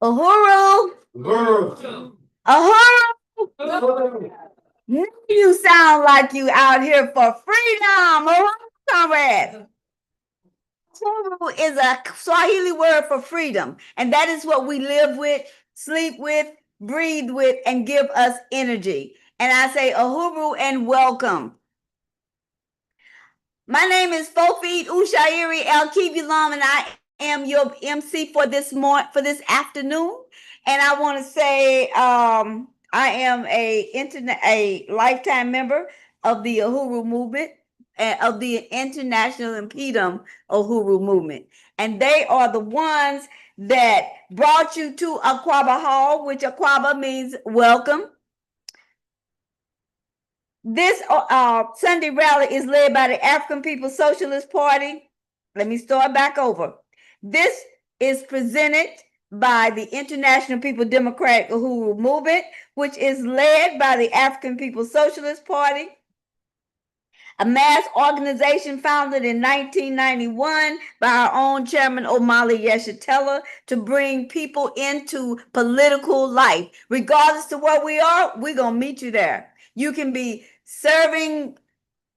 Uhuru. Uhuru. Uhuru. You sound like you out here for freedom. Uhuru, comrades. Uhuru is a Swahili word for freedom, and that is what we live with, sleep with, breathe with, and give us energy. And I say Uhuru and welcome. My name is FoFeet Ushairi El Kibulam, and I am your MC for this afternoon. And I want to say I am a lifetime member of the Uhuru Movement and of the International InPDUM Uhuru Movement. And they are the ones that brought you to Aquaba Hall, which Aquaba means welcome. This Sunday rally is led by the African People's Socialist Party. Let me start back over. This is presented by the International People Democratic Uhuru Movement, which is led by the African People's Socialist Party, a mass organization founded in 1991 by our own chairman Omali Yeshitela to bring people into political life. Regardless of where we are, we're going to meet you there. You can be serving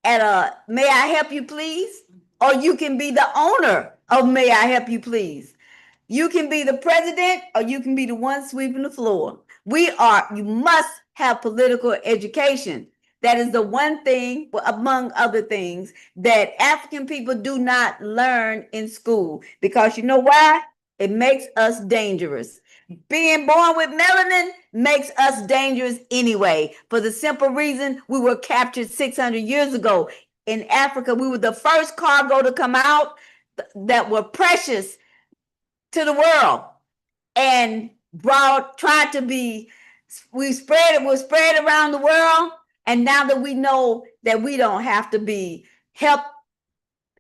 at a May I Help You Please, or you can be the owner of May I Help You Please. You can be the president, or you can be the one sweeping the floor. You must have political education. That is the one thing, among other things, that African people do not learn in school. Because you know why? It makes us dangerous. Being born with melanin makes us dangerous anyway, for the simple reason we were captured 600 years ago. In Africa, we were the first cargo to come out that were precious to the world, and tried to be, was spread around the world. And now that we know that we don't have to be helped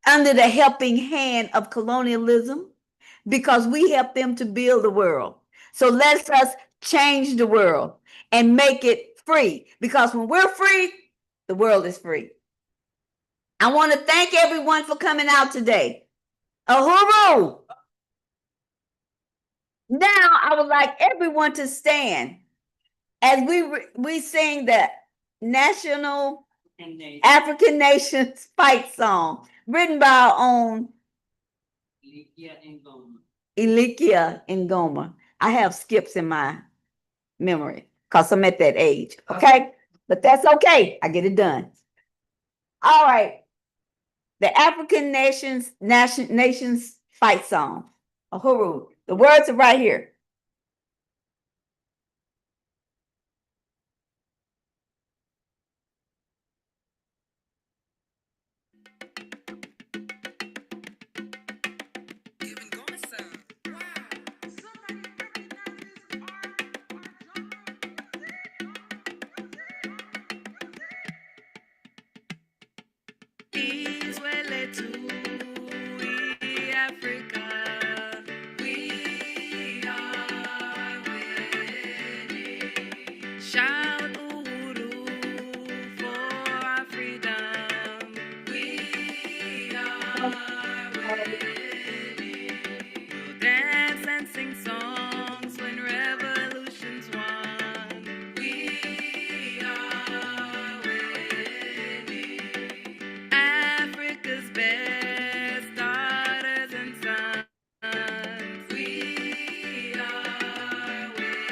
under the helping hand of colonialism, because we help them to build the world. So let us change the world and make it free, because when we're free, the world is free. I want to thank everyone for coming out today. Uhuru! Now I would like everyone to stand as we sing the national African nations fight song written by our own Ilikia Ngoma. I have skips in my memory because I'm at that age. Okay, but that's okay. I get it done. All right. The African nations fight song. Uhuru. The words are right here. Shout Uhuru for our freedom. We are ready. We'll dance and sing songs when revolution's won. We are ready. Africa's best daughters and sons. We are ready.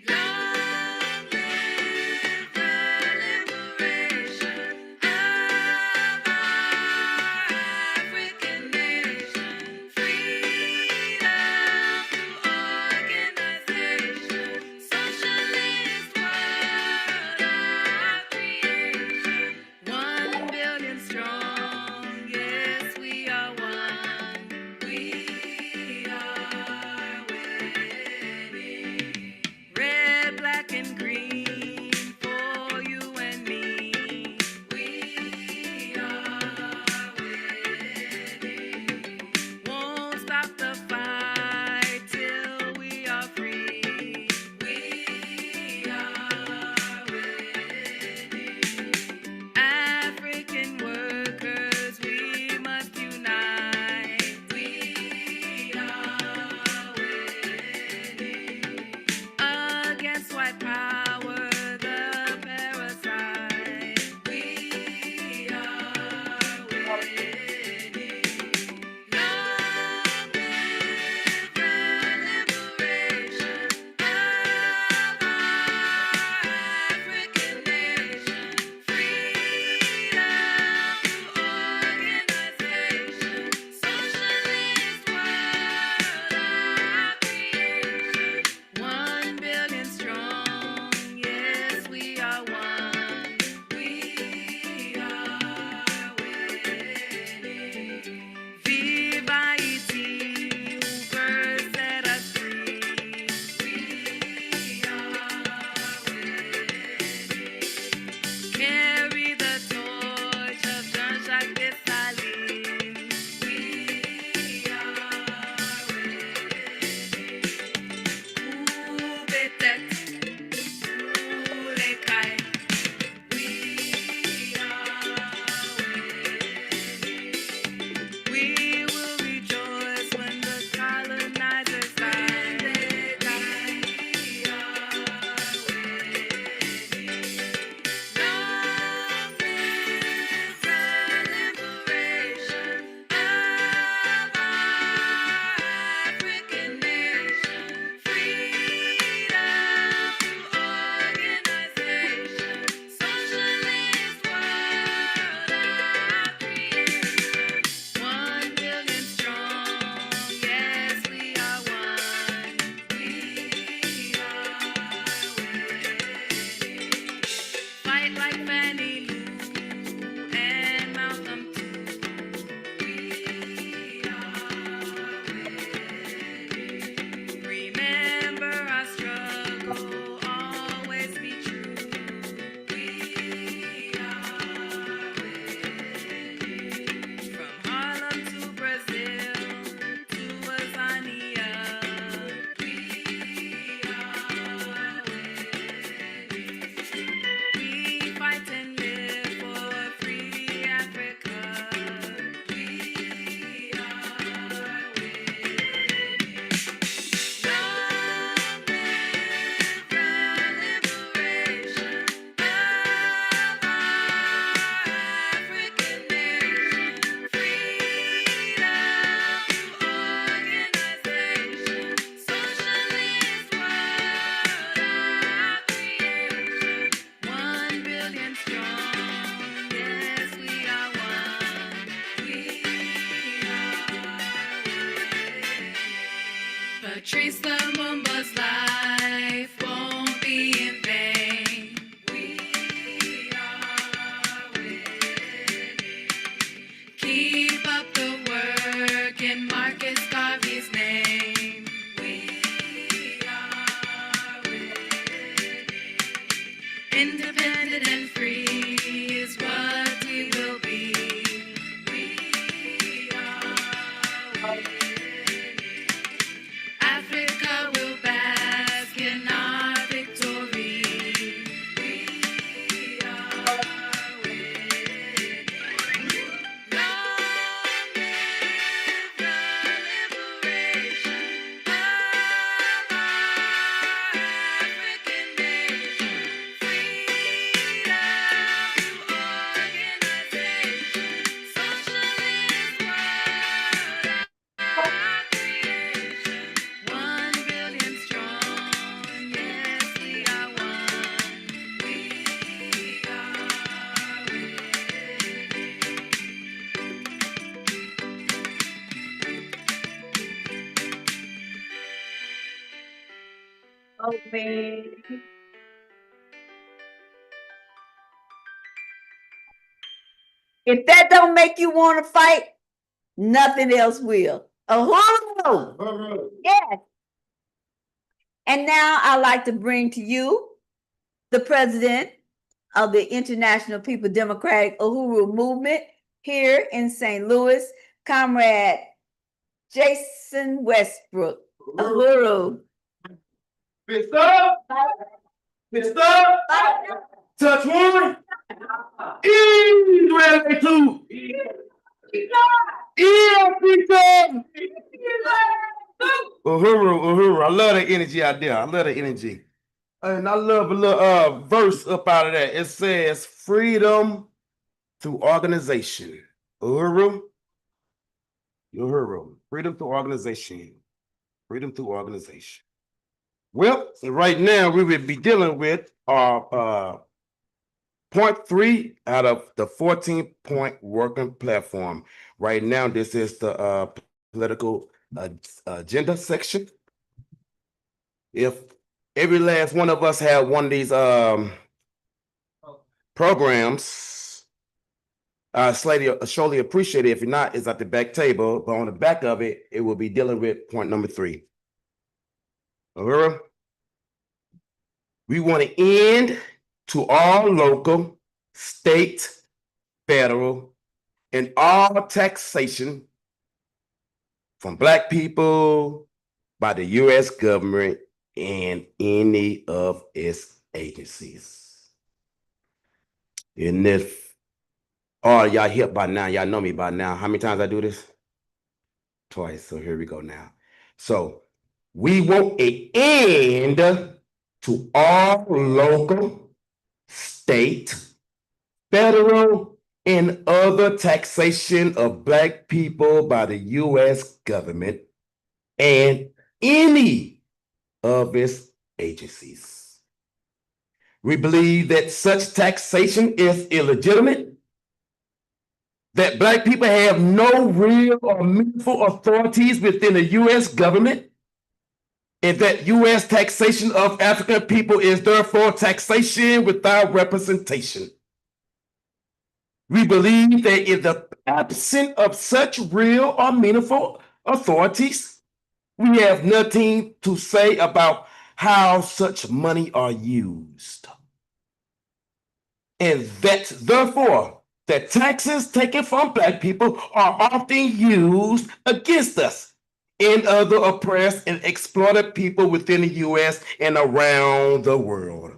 Long live the liberation of our African nation. Freedom Trace Lumumba's life won't be in vain. We are winning. Keep up the work in Marcus Garvey's name. We are winning. Independent and free is what we will be. We are winning. Africa will bask in our victory. We are winning. Long live the liberation of our African nation. Freedom to organization. Socialist world, our creation. 1 billion strong, yes, we are one. We are winning. Okay. If that don't make you want to fight, nothing else will. Uhuru! Yes. And now I'd like to bring to you the president of the International People Democratic Uhuru Movement here in St. Louis, Comrade Jason Westbrook. Uhuru. Fist up, fist up, touch one, ease ready to, Uhuru, I love the energy out there, I love the energy. And I love a little verse up out of that. It says, freedom through organization. Uhuru, freedom through organization. Freedom through organization. Well, right now we will be dealing with our point 3 out of the 14-point working platform. Right now, this is the political agenda section. If every last one of us had one of these programs, I surely appreciate it. If you're not, it's at the back table, but on the back of it, it will be dealing with point number 3. Uhuru, we want to end to all local, state, federal, and all taxation from Black people by the U.S. government and any of its agencies. And if all y'all hip by now, y'all know me by now. How many times I do this? Twice. So here we go now. So we want an end to all local, state, federal, and other taxation of Black people by the U.S. government and any of its agencies. We believe that such taxation is illegitimate, that Black people have no real or meaningful authorities within the U.S. government, and that U.S. taxation of African people is therefore taxation without representation. We believe that in the absence of such real or meaningful authorities, we have nothing to say about how such money are used. And that therefore, the taxes taken from Black people are often used against us and other oppressed and exploited people within the U.S. and around the world.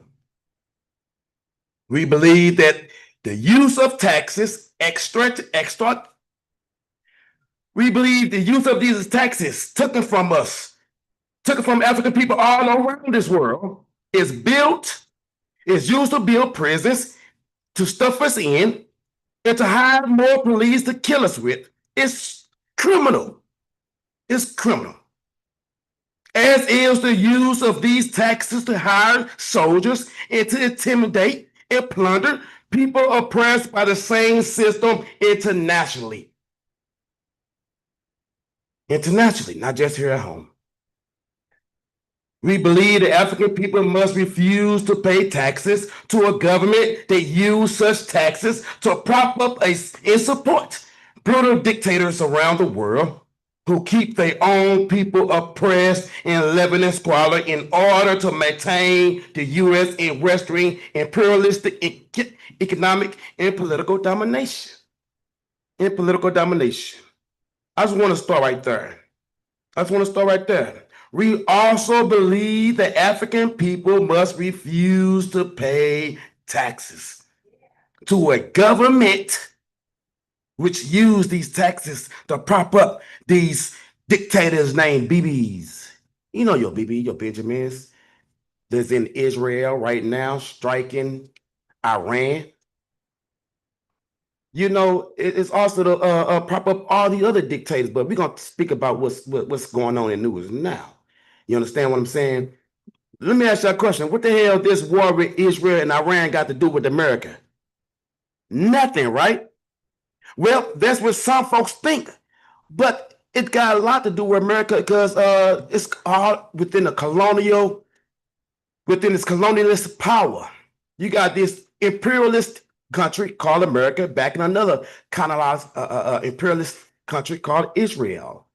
We believe that the use of taxes we believe the use of these taxes taken from us, taken from African people all around this world, is used to build prisons, to stuff us in, and to hire more police to kill us with. It's criminal. It's criminal. As is the use of these taxes to hire soldiers and to intimidate and plunder people oppressed by the same system internationally. Internationally, not just here at home. We believe the African people must refuse to pay taxes to a government that use such taxes to prop up and support brutal dictators around the world who keep their own people oppressed and living in squalor in order to maintain the U.S. and Western imperialistic economic and political domination. I just want to start right there. We also believe that African people must refuse to pay taxes to a government which use these taxes to prop up these dictators named BBs. You know your BB, your Benjamins, that's in Israel right now striking Iran. You know, it's also to prop up all the other dictators, but we're gonna speak about what's going on in news now. You understand what I'm saying? Let me ask you a question. What the hell this war with Israel and Iran got to do with America? Nothing, right? Well, that's what some folks think, but it got a lot to do with America because it's all within the within this colonialist power. You got this imperialist country called America backing another colonized imperialist country called Israel.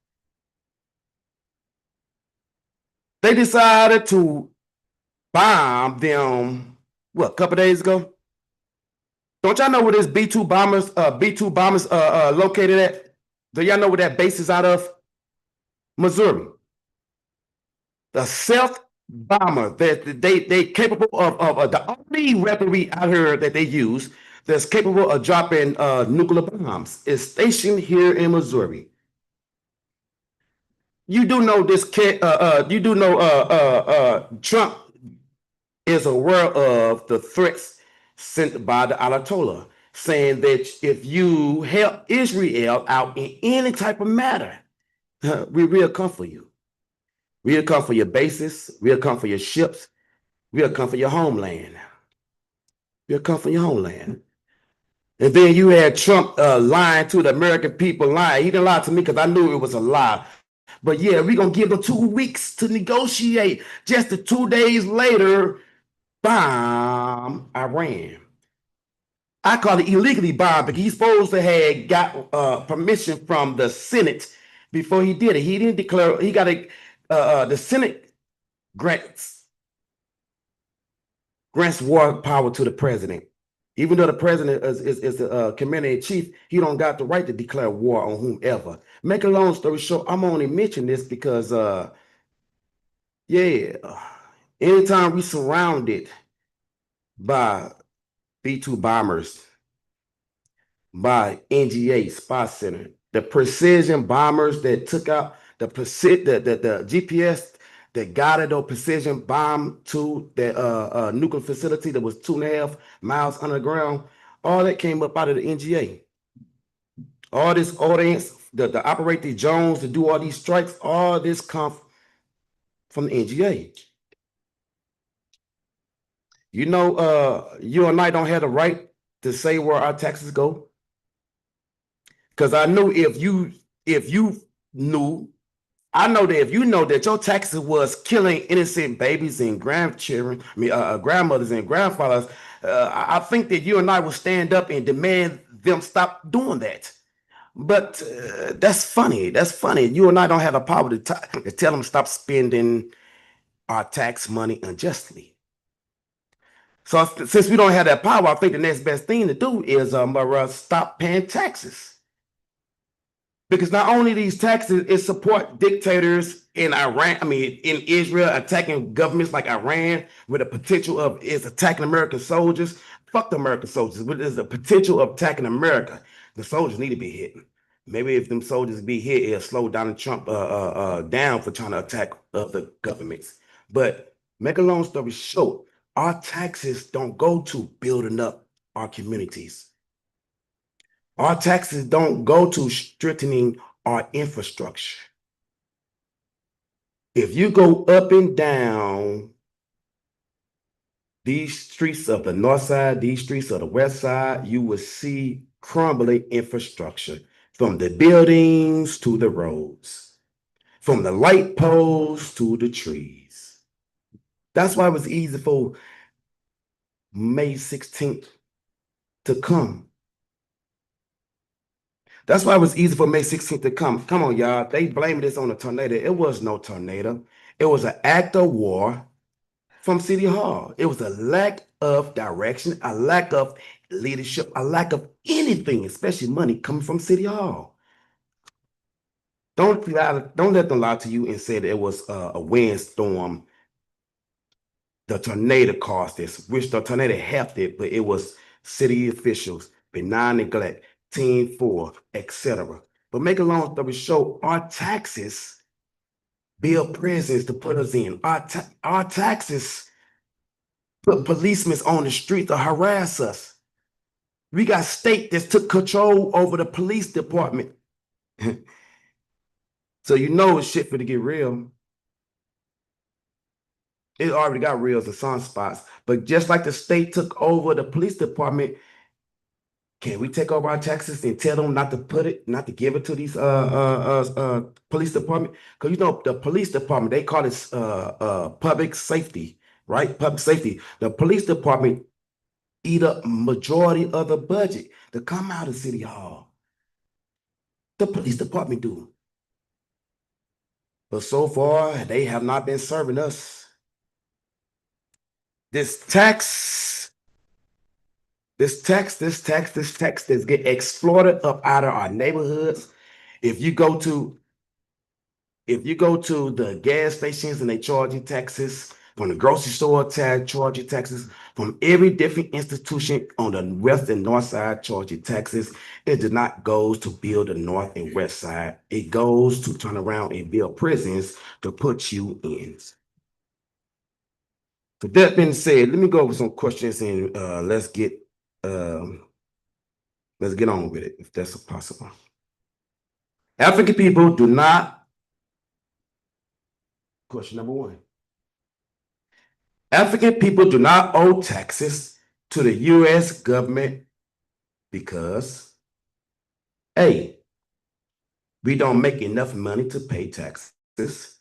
They decided to bomb them, what, a couple days ago? Don't y'all know where this B-2 bombers located at? Do y'all know where that base is out of? Missouri. The stealth bomber that they capable of the only weaponry out here that they use that's capable of dropping nuclear bombs is stationed here in Missouri. You do know this Trump is aware of the threats sent by the Ayatollah, saying that if you help Israel out in any type of matter, we will come for you. We'll come for your bases. We'll come for your ships. We'll come for your homeland. We'll come for your homeland. And then you had Trump lying to the American people, lying. He didn't lie to me because I knew it was a lie. But yeah, we're going to give them 2 weeks to negotiate. Just the 2 days later, bomb Iran. I call it illegally bomb because he's supposed to have got permission from the Senate before he did it. He didn't declare, he got the Senate grants war power to the president. Even though the president is the commander-in-chief, he don't got the right to declare war on whomever. Make a long story short, I'm only mentioning this because, yeah, anytime we surrounded by B-2 bombers, by NGA Spy Center, the precision bombers that took out the GPS that guided a precision bomb to the nuclear facility that was 2.5 miles underground. All that came up out of the NGA. All this audience, to operate the drones, to do all these strikes, all this comes from the NGA. You know, you and I don't have the right to say where our taxes go. Because I knew if you knew, I know that if you know that your taxes was killing innocent babies and grandchildren, grandmothers and grandfathers, I think that you and I will stand up and demand them stop doing that. But that's funny. That's funny. You and I don't have the power to tell them stop spending our tax money unjustly. So since we don't have that power, I think the next best thing to do is stop paying taxes. Because not only these taxes, it support dictators in Iran, in Israel, attacking governments like Iran with the potential of is attacking American soldiers. Fuck the American soldiers, but there's a potential of attacking America. The soldiers need to be hit. Maybe if them soldiers be hit, it'll slow Donald Trump down for trying to attack other governments. But make a long story short, our taxes don't go to building up our communities. Our taxes don't go to strengthening our infrastructure. If you go up and down these streets of the north side, these streets of the west side, you will see crumbling infrastructure from the buildings to the roads, from the light poles to the trees. That's why it was easy for May 16th to come. That's why it was easy for May 16th to come. Come on, y'all. They blame this on a tornado. It was no tornado. It was an act of war from City Hall. It was a lack of direction, a lack of leadership, a lack of anything, especially money coming from City Hall. Don't let them lie to you and say that it was a windstorm. The tornado caused this, which the tornado helped it, but it was city officials, benign neglect, Team 4, etc. But make a long story short, our taxes build prisons to put us in. Our taxes put policemen on the street to harass us. We got state that took control over the police department. So you know it's shit for to get real. It already got real in some spots. But just like the state took over the police department, can we take over our taxes and tell them not to give it to these police department? Because you know the police department, they call it public safety, right? Public safety. The police department eat up majority of the budget to come out of City Hall. The police department do. But so far, they have not been serving us. This tax that's get exploited up out of our neighborhoods. If you go to the gas stations and they charge you taxes, from the grocery store charge you taxes, from every different institution on the west and north side charge you taxes, it does not go to build the north and west side. It goes to turn around and build prisons to put you in. So that being said, let me go over some questions and let's get on with it if that's possible. African people do not. Question number 1. African people do not owe taxes to the U.S. government because A, we don't make enough money to pay taxes.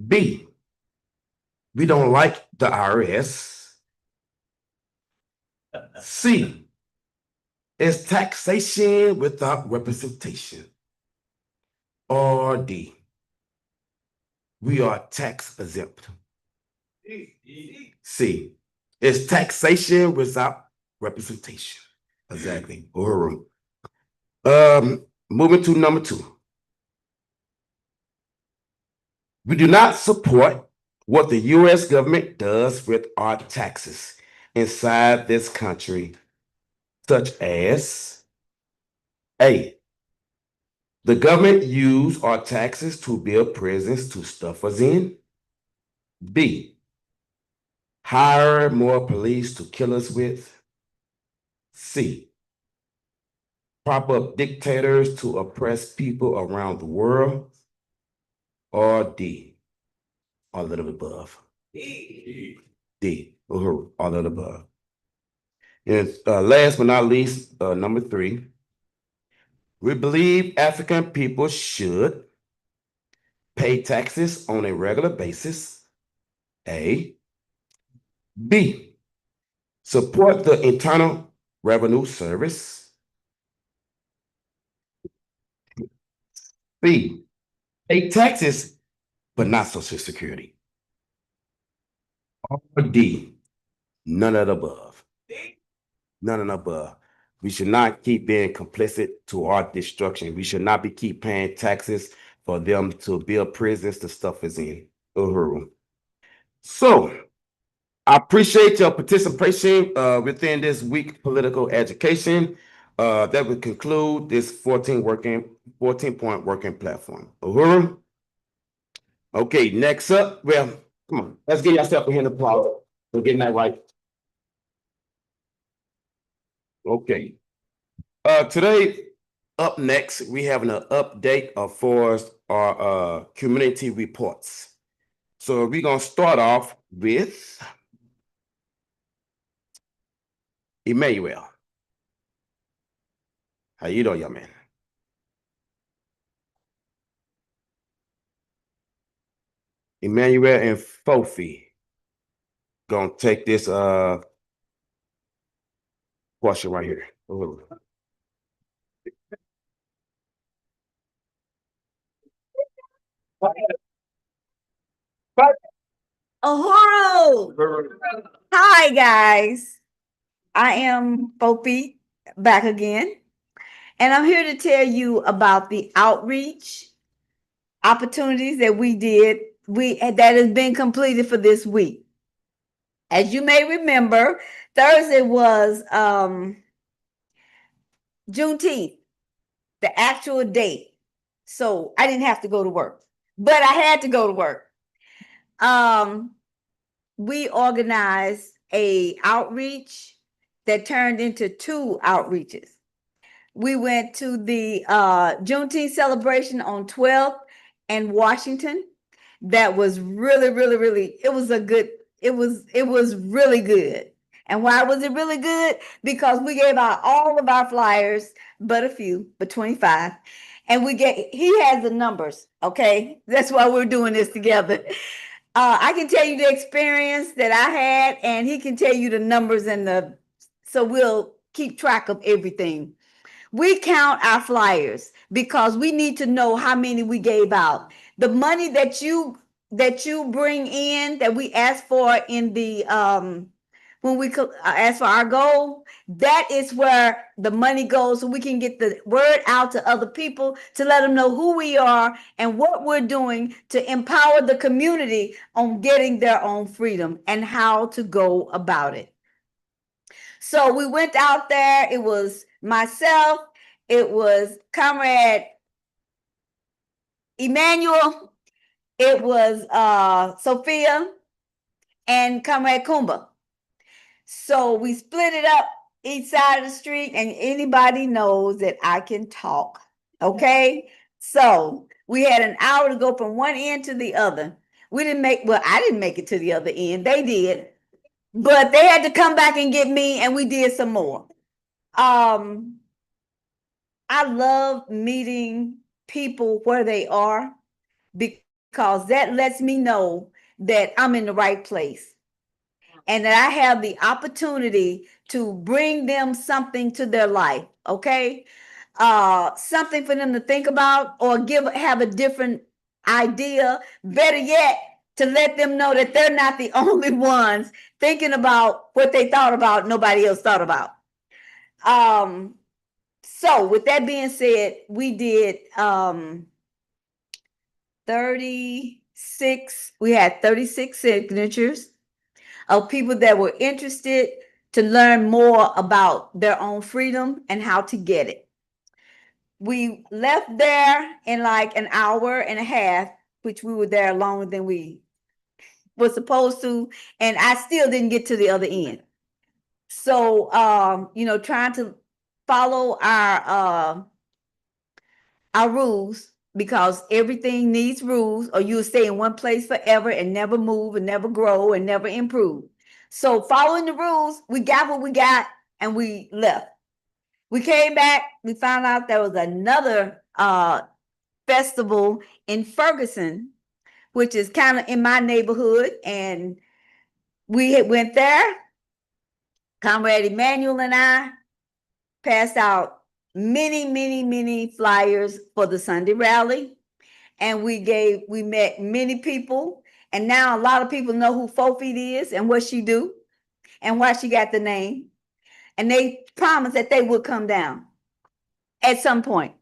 B, we don't like the IRS. C, it's taxation without representation. Or D, we are tax exempt. C, it's taxation without representation. Exactly. Uhuru. Moving to number 2. We do not support what the U.S. government does with our taxes inside this country, such as A, the government use our taxes to build prisons to stuff us in. B, hire more police to kill us with. C, prop up dictators to oppress people around the world. Or D, all of the above. D, Uhuru, all of the above. And last but not least, number 3, we believe African people should pay taxes on a regular basis. A. B. Support the Internal Revenue Service. B. Pay taxes, but not Social Security. Or D. None of the above. None of the above. We should not keep being complicit to our destruction. We should not be keep paying taxes for them to build prisons to stuff us in. Uhuru. So I appreciate your participation within this week political education. That would conclude this 14-point working platform. Uhuru. Okay, next up, well, come on, let's give yourself a hand of applause for getting that right. Okay. Today, up next, we having an update of for our community reports. So we're gonna start off with Emmanuel. How you doing, young man? Emmanuel and FoFeet. gonna take this portion right here. Uhuru! Hi, guys. I am FoFeet back again, and I'm here to tell you about the outreach opportunities that we did. That has been completed for this week. As you may remember, Thursday was Juneteenth, the actual date. So I didn't have to go to work, but I had to go to work. We organized a outreach that turned into 2 outreaches. We went to the Juneteenth celebration on 12th and Washington. That was really, it was really good. And why was it really good? Because we gave out all of our flyers, but a few, but 25. And he has the numbers, okay? That's why we're doing this together. I can tell you the experience that I had, and he can tell you the numbers so we'll keep track of everything. We count our flyers because we need to know how many we gave out. The money that you bring in, that we ask for in the when we ask for our goal, that is where the money goes, so we can get the word out to other people to let them know who we are and what we're doing to empower the community on getting their own freedom and how to go about it. So we went out there. It was myself, it was Comrade Emmanuel, it was Sophia, and Comrade Kumba. So we split it up each side of the street, and anybody knows that I can talk. Okay. So we had an hour to go from one end to the other. I didn't make it to the other end. They did, but they had to come back and get me, and we did some more. I love meeting people where they are because that lets me know that I'm in the right place and that I have the opportunity to bring them something to their life, okay? Something for them to think about or have a different idea. Better yet, to let them know that they're not the only ones thinking about what they thought about, nobody else thought about. So with that being said, we did 36, we had 36 signatures of people that were interested to learn more about their own freedom and how to get it. We left there in like an hour and a half, which we were there longer than we were supposed to, and I still didn't get to the other end. So trying to follow our rules, because everything needs rules or you'll stay in one place forever and never move and never grow and never improve. So following the rules, we got what we got and we left. We came back, we found out there was another festival in Ferguson, which is kind of in my neighborhood, and we went there. Comrade Emmanuel and I passed out many flyers for the Sunday rally, and we met many people, and now a lot of people know who FoFeet is and what she do and why she got the name, and they promised that they would come down at some point.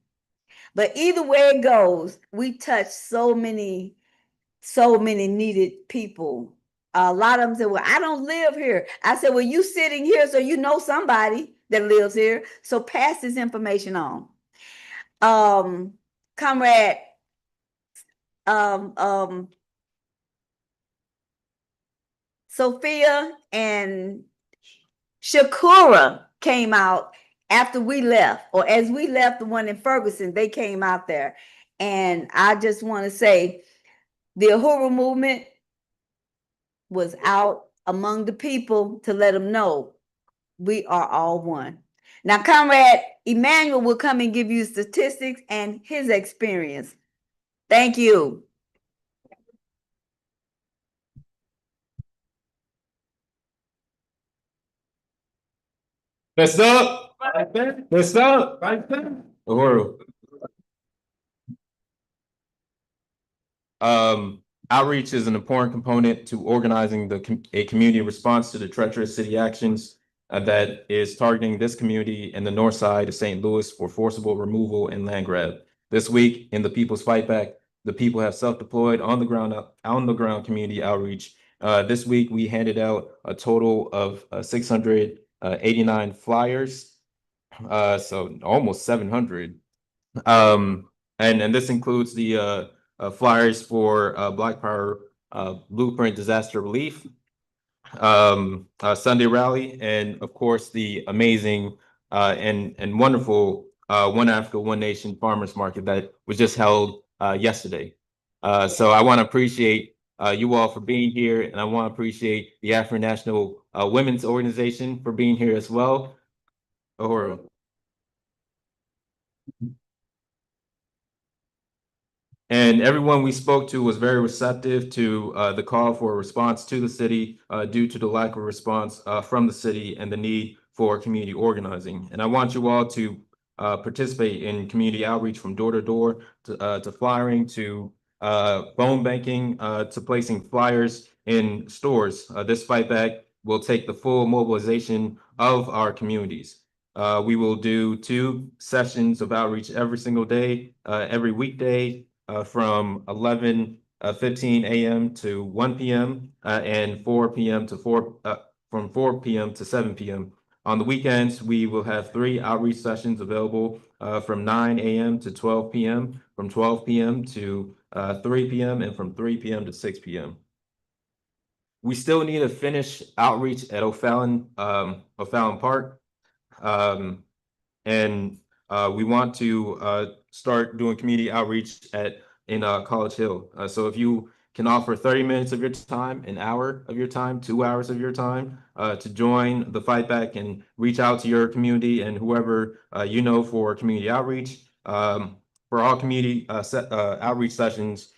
But either way it goes, we touched so many needed people. A lot of them said, well, I don't live here. I said, well, you sitting here, so you know somebody that lives here. So pass this information on. Comrade Sophia and Shakura came out after we left, or as we left the one in Ferguson, they came out there. And I just want to say the Uhuru Movement was out among the people to let them know we are all one. Now, Comrade Emmanuel will come and give you statistics and his experience. Thank you. Let's up. Let's up. Uhuru. Outreach is an important component to organizing a community response to the treacherous city actions that is targeting this community in the north side of St. Louis for forcible removal and land grab. This week in the People's Fight Back, the people have self-deployed on the ground community outreach. This week we handed out a total of 689 flyers, so almost 700. And this includes the flyers for Black Power Blueprint Disaster Relief, Sunday rally, and of course the amazing and wonderful One Africa, One Nation Farmers Market that was just held yesterday. So I want to appreciate you all for being here, and I want to appreciate the African National Women's Organization for being here as well. And everyone we spoke to was very receptive to the call for a response to the city due to the lack of response from the city and the need for community organizing. And I want you all to participate in community outreach from door to door to flyering to phone banking to placing flyers in stores. This fight back will take the full mobilization of our communities. We will do 2 sessions of outreach every single day, every weekday, from 11:15 a.m. to 1 p.m. And 4 p.m. to from 4 p.m. to 7 p.m. On the weekends, we will have 3 outreach sessions available from 9 a.m. to 12 p.m., from 12 p.m. to 3 p.m., and from 3 p.m. to 6 p.m. We still need to finish outreach at O'Fallon Park. And we want to start doing community outreach in College Hill. So if you can offer 30 minutes of your time, an hour of your time, 2 hours of your time to join the fight back and reach out to your community and whoever you know for community outreach. For all community outreach sessions,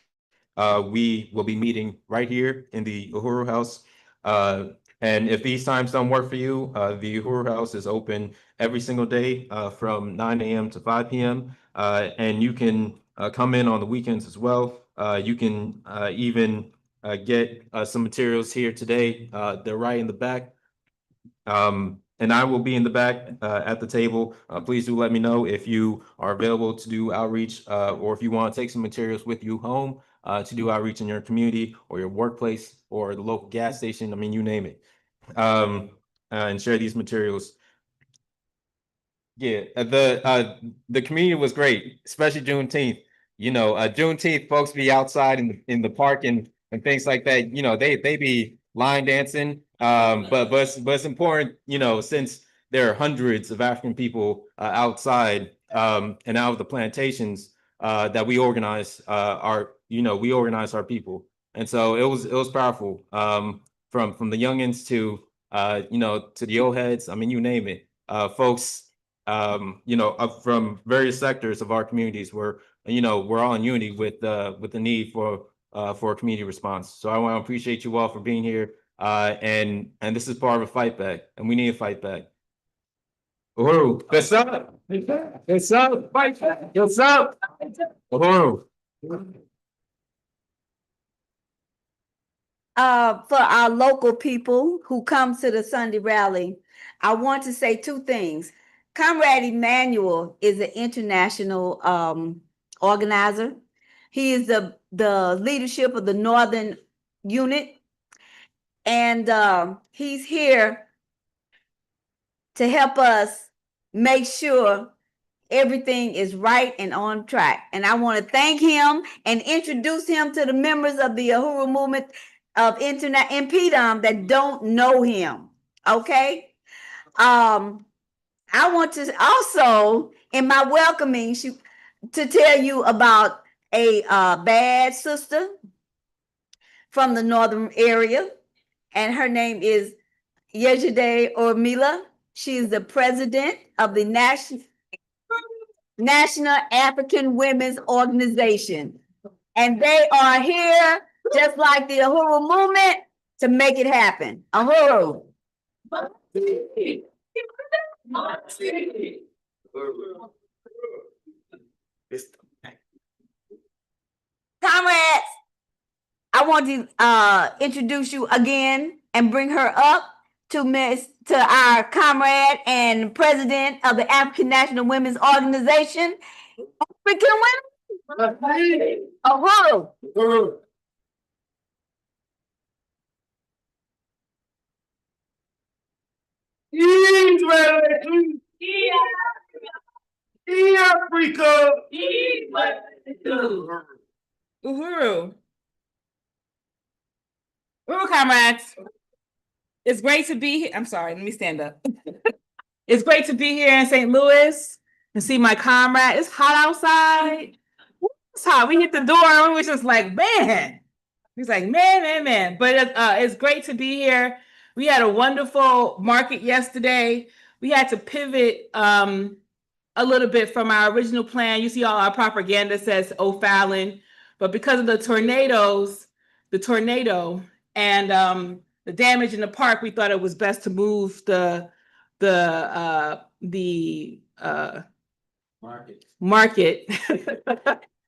we will be meeting right here in the Uhuru House. And if these times don't work for you, the Uhuru House is open every single day from 9 a.m. to 5 p.m. And you can come in on the weekends as well. You can even get some materials here today. They're right in the back. And I will be in the back at the table. Please do let me know if you are available to do outreach or if you want to take some materials with you home to do outreach in your community or your workplace or the local gas station. I mean, you name it. And share these materials. Yeah, the community was great, especially Juneteenth. You know, Juneteenth folks be outside in the park and things like that. You know, they be line dancing. But it's important, you know, since there are hundreds of African people outside and out of the plantations that we organize we organize our people, and so it was powerful from the youngins to to the old heads. I mean, you name it, folks. From various sectors of our communities where, we're all in unity with the need for a community response. So I want to appreciate you all for being here. And this is part of a fight back, and we need a fight back. Uhuru, what's up? What's up? Fight back. What's up? Uhuru. For our local people who come to the Sunday rally, I want to say 2 things. Comrade Emmanual is an international organizer. He is the leadership of the Northern Unit, and he's here to help us make sure everything is right and on track. And I want to thank him and introduce him to the members of the Uhuru Movement of InPDUM that don't know him. Okay. I want to also, in my welcoming, to tell you about a bad sister from the northern area, and her name is Yejide Orunmila. She is the president of the National African Women's Organization. And they are here, just like the Uhuru Movement, to make it happen. Uhuru. Comrades, I want to introduce you again and bring her up to our comrade and president of the African National Women's Organization, African Women, Uhuru. Africa. Uhuru. Uhuru, comrades. It's great to be here. I'm sorry, let me stand up. It's great to be here in St. Louis and see my comrade. It's hot outside. It's hot. We hit the door and we was just like, man. He's like, man. But it's great to be here. We had a wonderful market yesterday. We had to pivot a little bit from our original plan. You see all our propaganda says O'Fallon, but because of the tornado and the damage in the park, we thought it was best to move the market.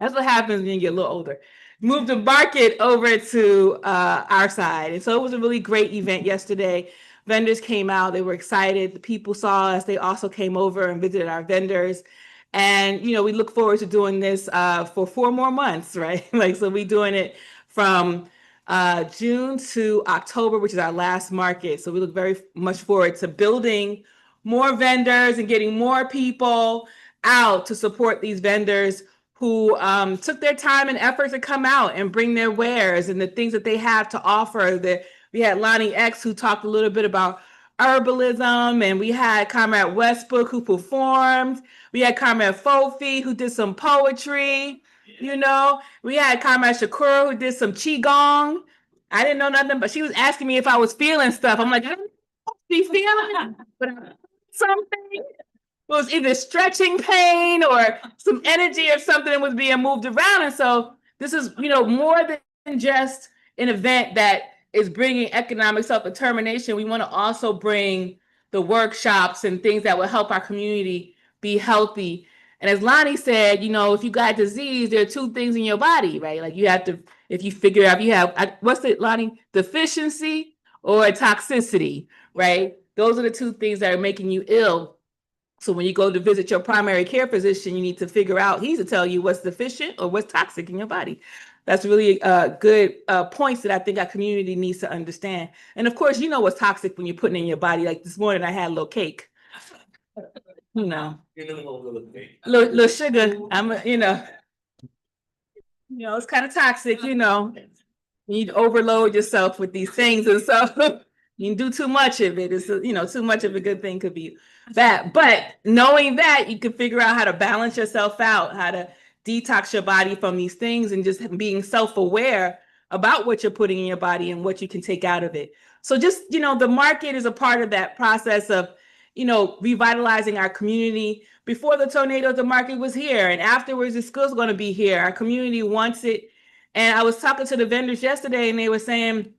That's what happens when you get a little older. Move the market over to our side. And so it was a really great event yesterday. Vendors came out, they were excited. The people saw us, they also came over and visited our vendors. And, you know, we look forward to doing this for 4 more months, right? Like, so we're doing it from June to October, which is our last market. So we look very much forward to building more vendors and getting more people out to support these vendors who took their time and effort to come out and bring their wares and the things that they have to offer. We had Lonnie X, who talked a little bit about herbalism, and we had Comrade Westbrook, who performed. We had Comrade FoFeet, who did some poetry. You know, we had Comrade Shakur, who did some qigong. I didn't know nothing, but she was asking me if I was feeling stuff. I'm like, I don't be feeling but something. It was either stretching pain or some energy or something that was being moved around. And so this is, you know, more than just an event that is bringing economic self-determination. We want to also bring the workshops and things that will help our community be healthy. And as Lonnie said, you know, if you got disease, there are 2 things in your body, right? Like you have to, if you figure out you have, what's it, Lonnie? Deficiency or toxicity, right? Those are the 2 things that are making you ill. So when you go to visit your primary care physician, you need to figure out, he needs to tell you what's deficient or what's toxic in your body. That's really good points that I think our community needs to understand. And of course, you know what's toxic when you're putting in your body. Like this morning, I had a little cake. You know, little sugar. It's kind of toxic. You know, you need to overload yourself with these things, and so you can do too much of it. It's too much of a good thing could be bad. But knowing that, you can figure out how to balance yourself out, how to detox your body from these things, and just being self-aware about what you're putting in your body and what you can take out of it. So just, the market is a part of that process of, revitalizing our community. Before the tornado, the market was here, and afterwards, it's still going to be here. Our community wants it. And I was talking to the vendors yesterday, and they were saying,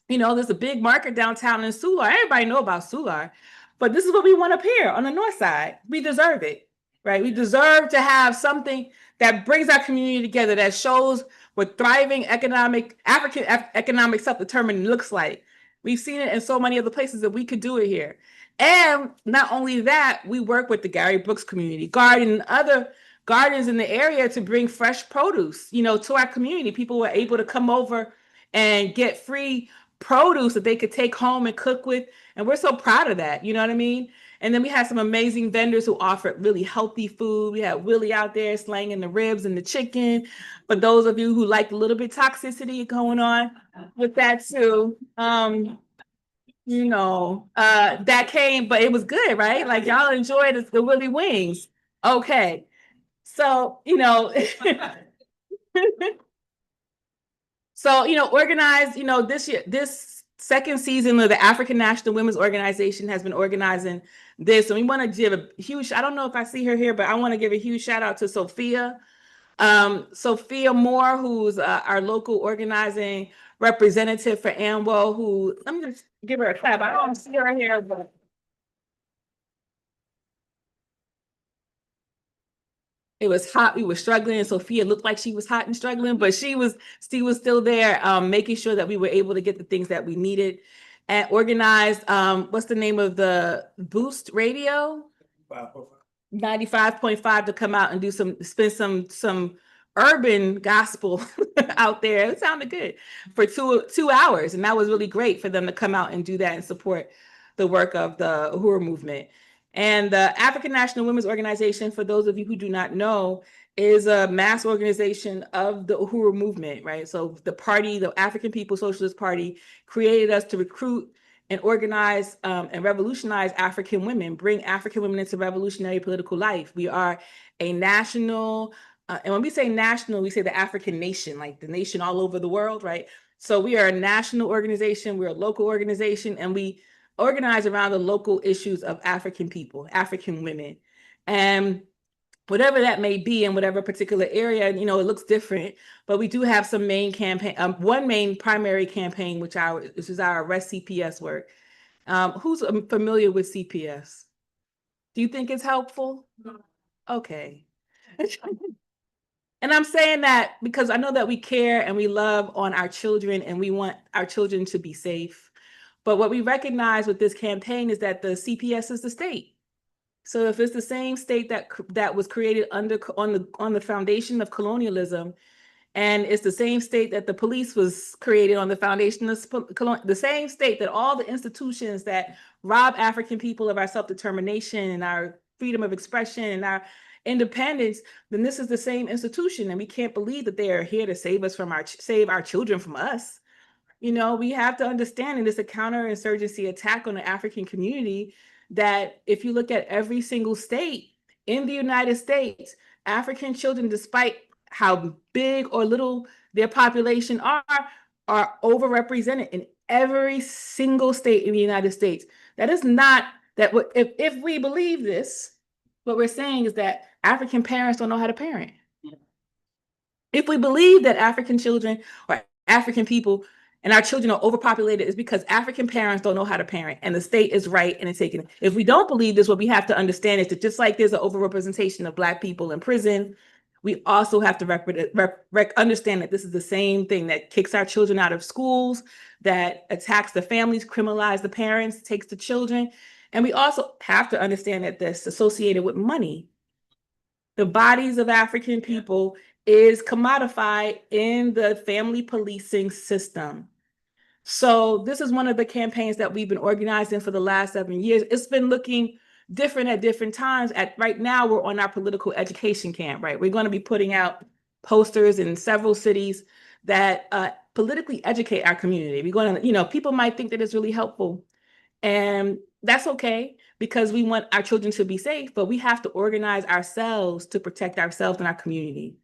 there's a big market downtown in Solar. Everybody know about Solar, but this is what we want up here on the north side. We deserve it, right? We deserve to have something that brings our community together, that shows what thriving African economic self-determination looks like. We've seen it in so many other places that we could do it here. And not only that, we work with the Gary Brooks Community Garden and other gardens in the area to bring fresh produce, to our community. People were able to come over and get free produce that they could take home and cook with. And we're so proud of that. You know what I mean? And then we had some amazing vendors who offered really healthy food. We had Willie out there slanging the ribs and the chicken. For those of you who like a little bit toxicity going on with that too, that came, but it was good, right? Like y'all enjoyed the Willie wings. Okay. So, so, organized, this second season of the African National Women's Organization has been organizing this. And we want to give a huge, I don't know if I see her here, but I want to give a huge shout out to Sophia. Sophia Moore, who's our local organizing representative for ANWO, let me just give her a clap. I don't see her here, but it was hot, we were struggling, and Sophia looked like she was hot and struggling, but she was still there, making sure that we were able to get the things that we needed, and organized, what's the name of the Boost Radio? 95.5 to come out and do spin some urban gospel out there. It sounded good for 2 hours. And that was really great for them to come out and do that and support the work of the Uhuru Movement. And the African National Women's Organization, for those of you who do not know, is a mass organization of the Uhuru Movement, right? So the party, the African People's Socialist Party, created us to recruit and organize and revolutionize African women, bring African women into revolutionary political life. We are a national, and when we say national, we say the African nation, like the nation all over the world, right? So we are a national organization, we're a local organization, and we organize around the local issues of African people, African women. And whatever that may be in whatever particular area, it looks different, but we do have some main campaign, one main primary campaign, which is our Arrest CPS work. Who's familiar with CPS? Do you think it's helpful? Okay. And I'm saying that because I know that we care and we love on our children and we want our children to be safe. But what we recognize with this campaign is that the CPS is the state. So if it's the same state that was created on the foundation of colonialism, and it's the same state that the police was created on the foundation of the same state that all the institutions that rob African people of our self-determination and our freedom of expression and our independence, then this is the same institution, and we can't believe that they are here to save our children from us. We have to understand that it's a counterinsurgency attack on the African community, that if you look at every single state in the United States, African children, despite how big or little their population are overrepresented in every single state in the United States. That is not that if we believe this, what we're saying is that African parents don't know how to parent. If we believe that African children or African people and our children are overpopulated, is because African parents don't know how to parent, and the state is right and it's taking it. If we don't believe this, what we have to understand is that just like there's an overrepresentation of Black people in prison, we also have to understand that this is the same thing that kicks our children out of schools, that attacks the families, criminalizes the parents, takes the children. And we also have to understand that this associated with money. The bodies of African people is commodified in the family policing system. So this is one of the campaigns that we've been organizing for the last 7 years. It's been looking different at different times. Right now, we're on our political education camp, right? We're going to be putting out posters in several cities that politically educate our community. We're going to, people might think that it's really helpful, and that's okay, because we want our children to be safe, but we have to organize ourselves to protect ourselves and our community.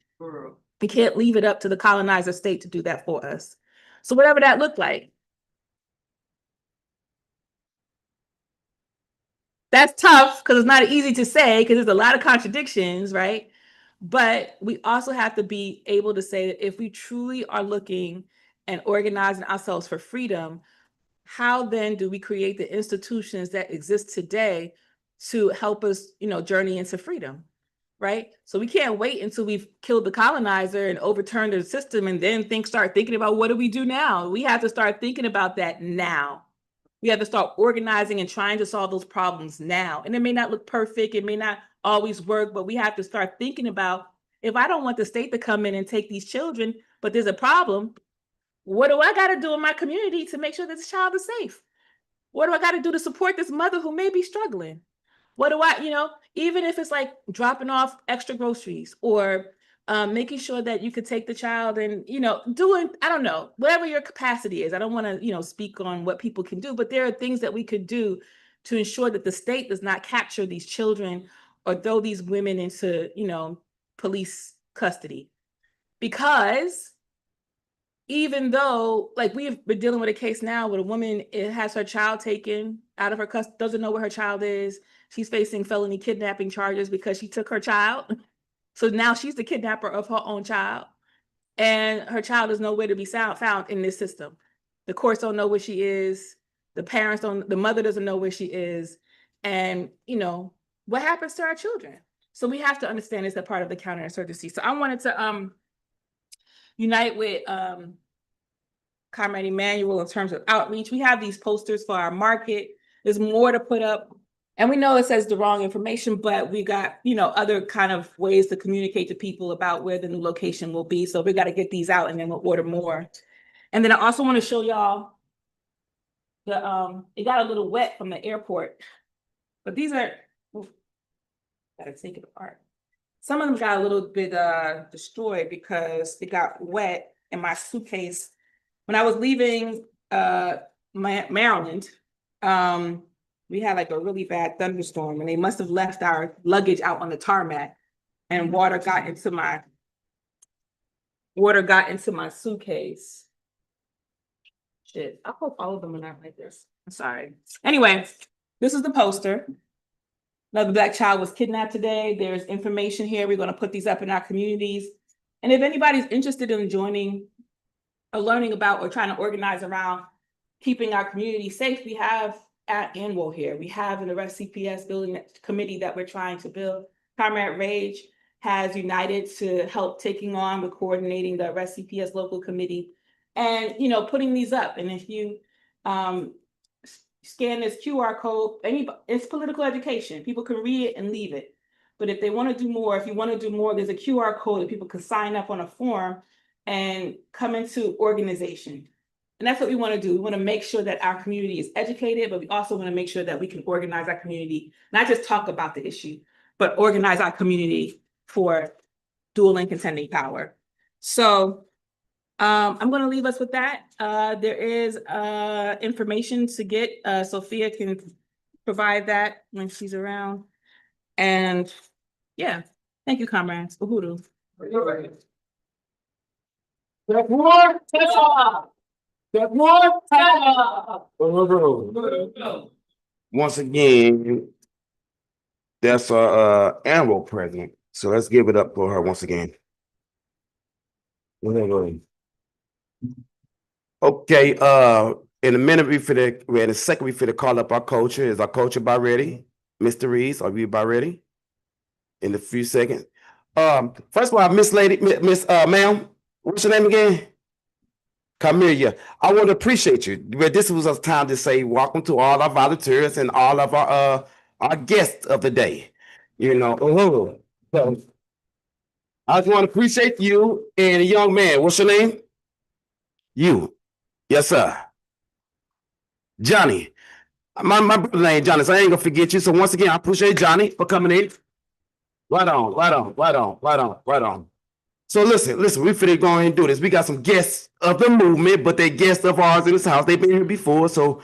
We can't leave it up to the colonizer state to do that for us. So whatever that looked like. That's tough because it's not easy to say, because there's a lot of contradictions, right? But we also have to be able to say that if we truly are looking and organizing ourselves for freedom, how then do we create the institutions that exist today to help us, journey into freedom, right? So we can't wait until we've killed the colonizer and overturned the system and then start thinking about what do we do now? We have to start thinking about that now. We have to start organizing and trying to solve those problems now. And it may not look perfect, it may not always work, but we have to start thinking about, if I don't want the state to come in and take these children, but there's a problem, what do I got to do in my community to make sure that this child is safe? What do I got to do to support this mother who may be struggling? What do I, even if it's like dropping off extra groceries or making sure that you could take the child and, doing, I don't know, whatever your capacity is. I don't want to, speak on what people can do, but there are things that we could do to ensure that the state does not capture these children or throw these women into, police custody. Because even though, like, we've been dealing with a case now where a woman has her child taken out of her custody, doesn't know where her child is. She's facing felony kidnapping charges because she took her child. So now she's the kidnapper of her own child. And her child is nowhere to be found in this system. The courts don't know where she is. The mother doesn't know where she is. And, what happens to our children? So we have to understand it's a part of the counterinsurgency. So I wanted to unite with Comrade Emmanuel in terms of outreach. We have these posters for our market. There's more to put up. And we know it says the wrong information, but we got, other kind of ways to communicate to people about where the new location will be. So we got to get these out and then we'll order more. And then I also want to show y'all it got a little wet from the airport, but these are, gotta take it apart. Some of them got a little bit destroyed because it got wet in my suitcase. When I was leaving Maryland, we had like a really bad thunderstorm and they must have left our luggage out on the tarmac and water got into my suitcase. Shit, I hope all of them are not like this. I'm sorry. Anyway, this is the poster. Another Black child was kidnapped today. There's information here. We're going to put these up in our communities. And if anybody's interested in joining or learning about or trying to organize around keeping our community safe, we have at ANWO here. We have an Arrest CPS building committee that we're trying to build. Comrade Rage has united to help taking on with coordinating the Arrest CPS local committee and, putting these up. And if you scan this QR code, it's political education. People can read it and leave it. But if they want to do more, there's a QR code that people can sign up on a form and come into organization. And that's what we want to do. We want to make sure that our community is educated, but we also want to make sure that we can organize our community, not just talk about the issue, but organize our community for dual and contending power. So I'm going to leave us with that. There is information to get. Sophia can provide that when she's around. And yeah, thank you, comrades. Uhuru. Once again, that's our ANWO president. So let's give it up for her once again. Okay, in a minute in a second we finna call up our coacher. Is our coach about ready? Mr. Reeves, are you about ready? In a few seconds. First of all, Miss Ma'am, what's your name again? Camelia, I want to appreciate you. But this was a time to say welcome to all our volunteers and all of our guests of the day. So I just want to appreciate you and a young man. What's your name? You. Yes, sir. Johnny. My brother name Johnny, so I ain't gonna forget you. So once again, I appreciate Johnny for coming in. Right on. So listen, we finna go ahead and do this. We got some guests of the movement, but they're guests of ours in this house. They've been here before. So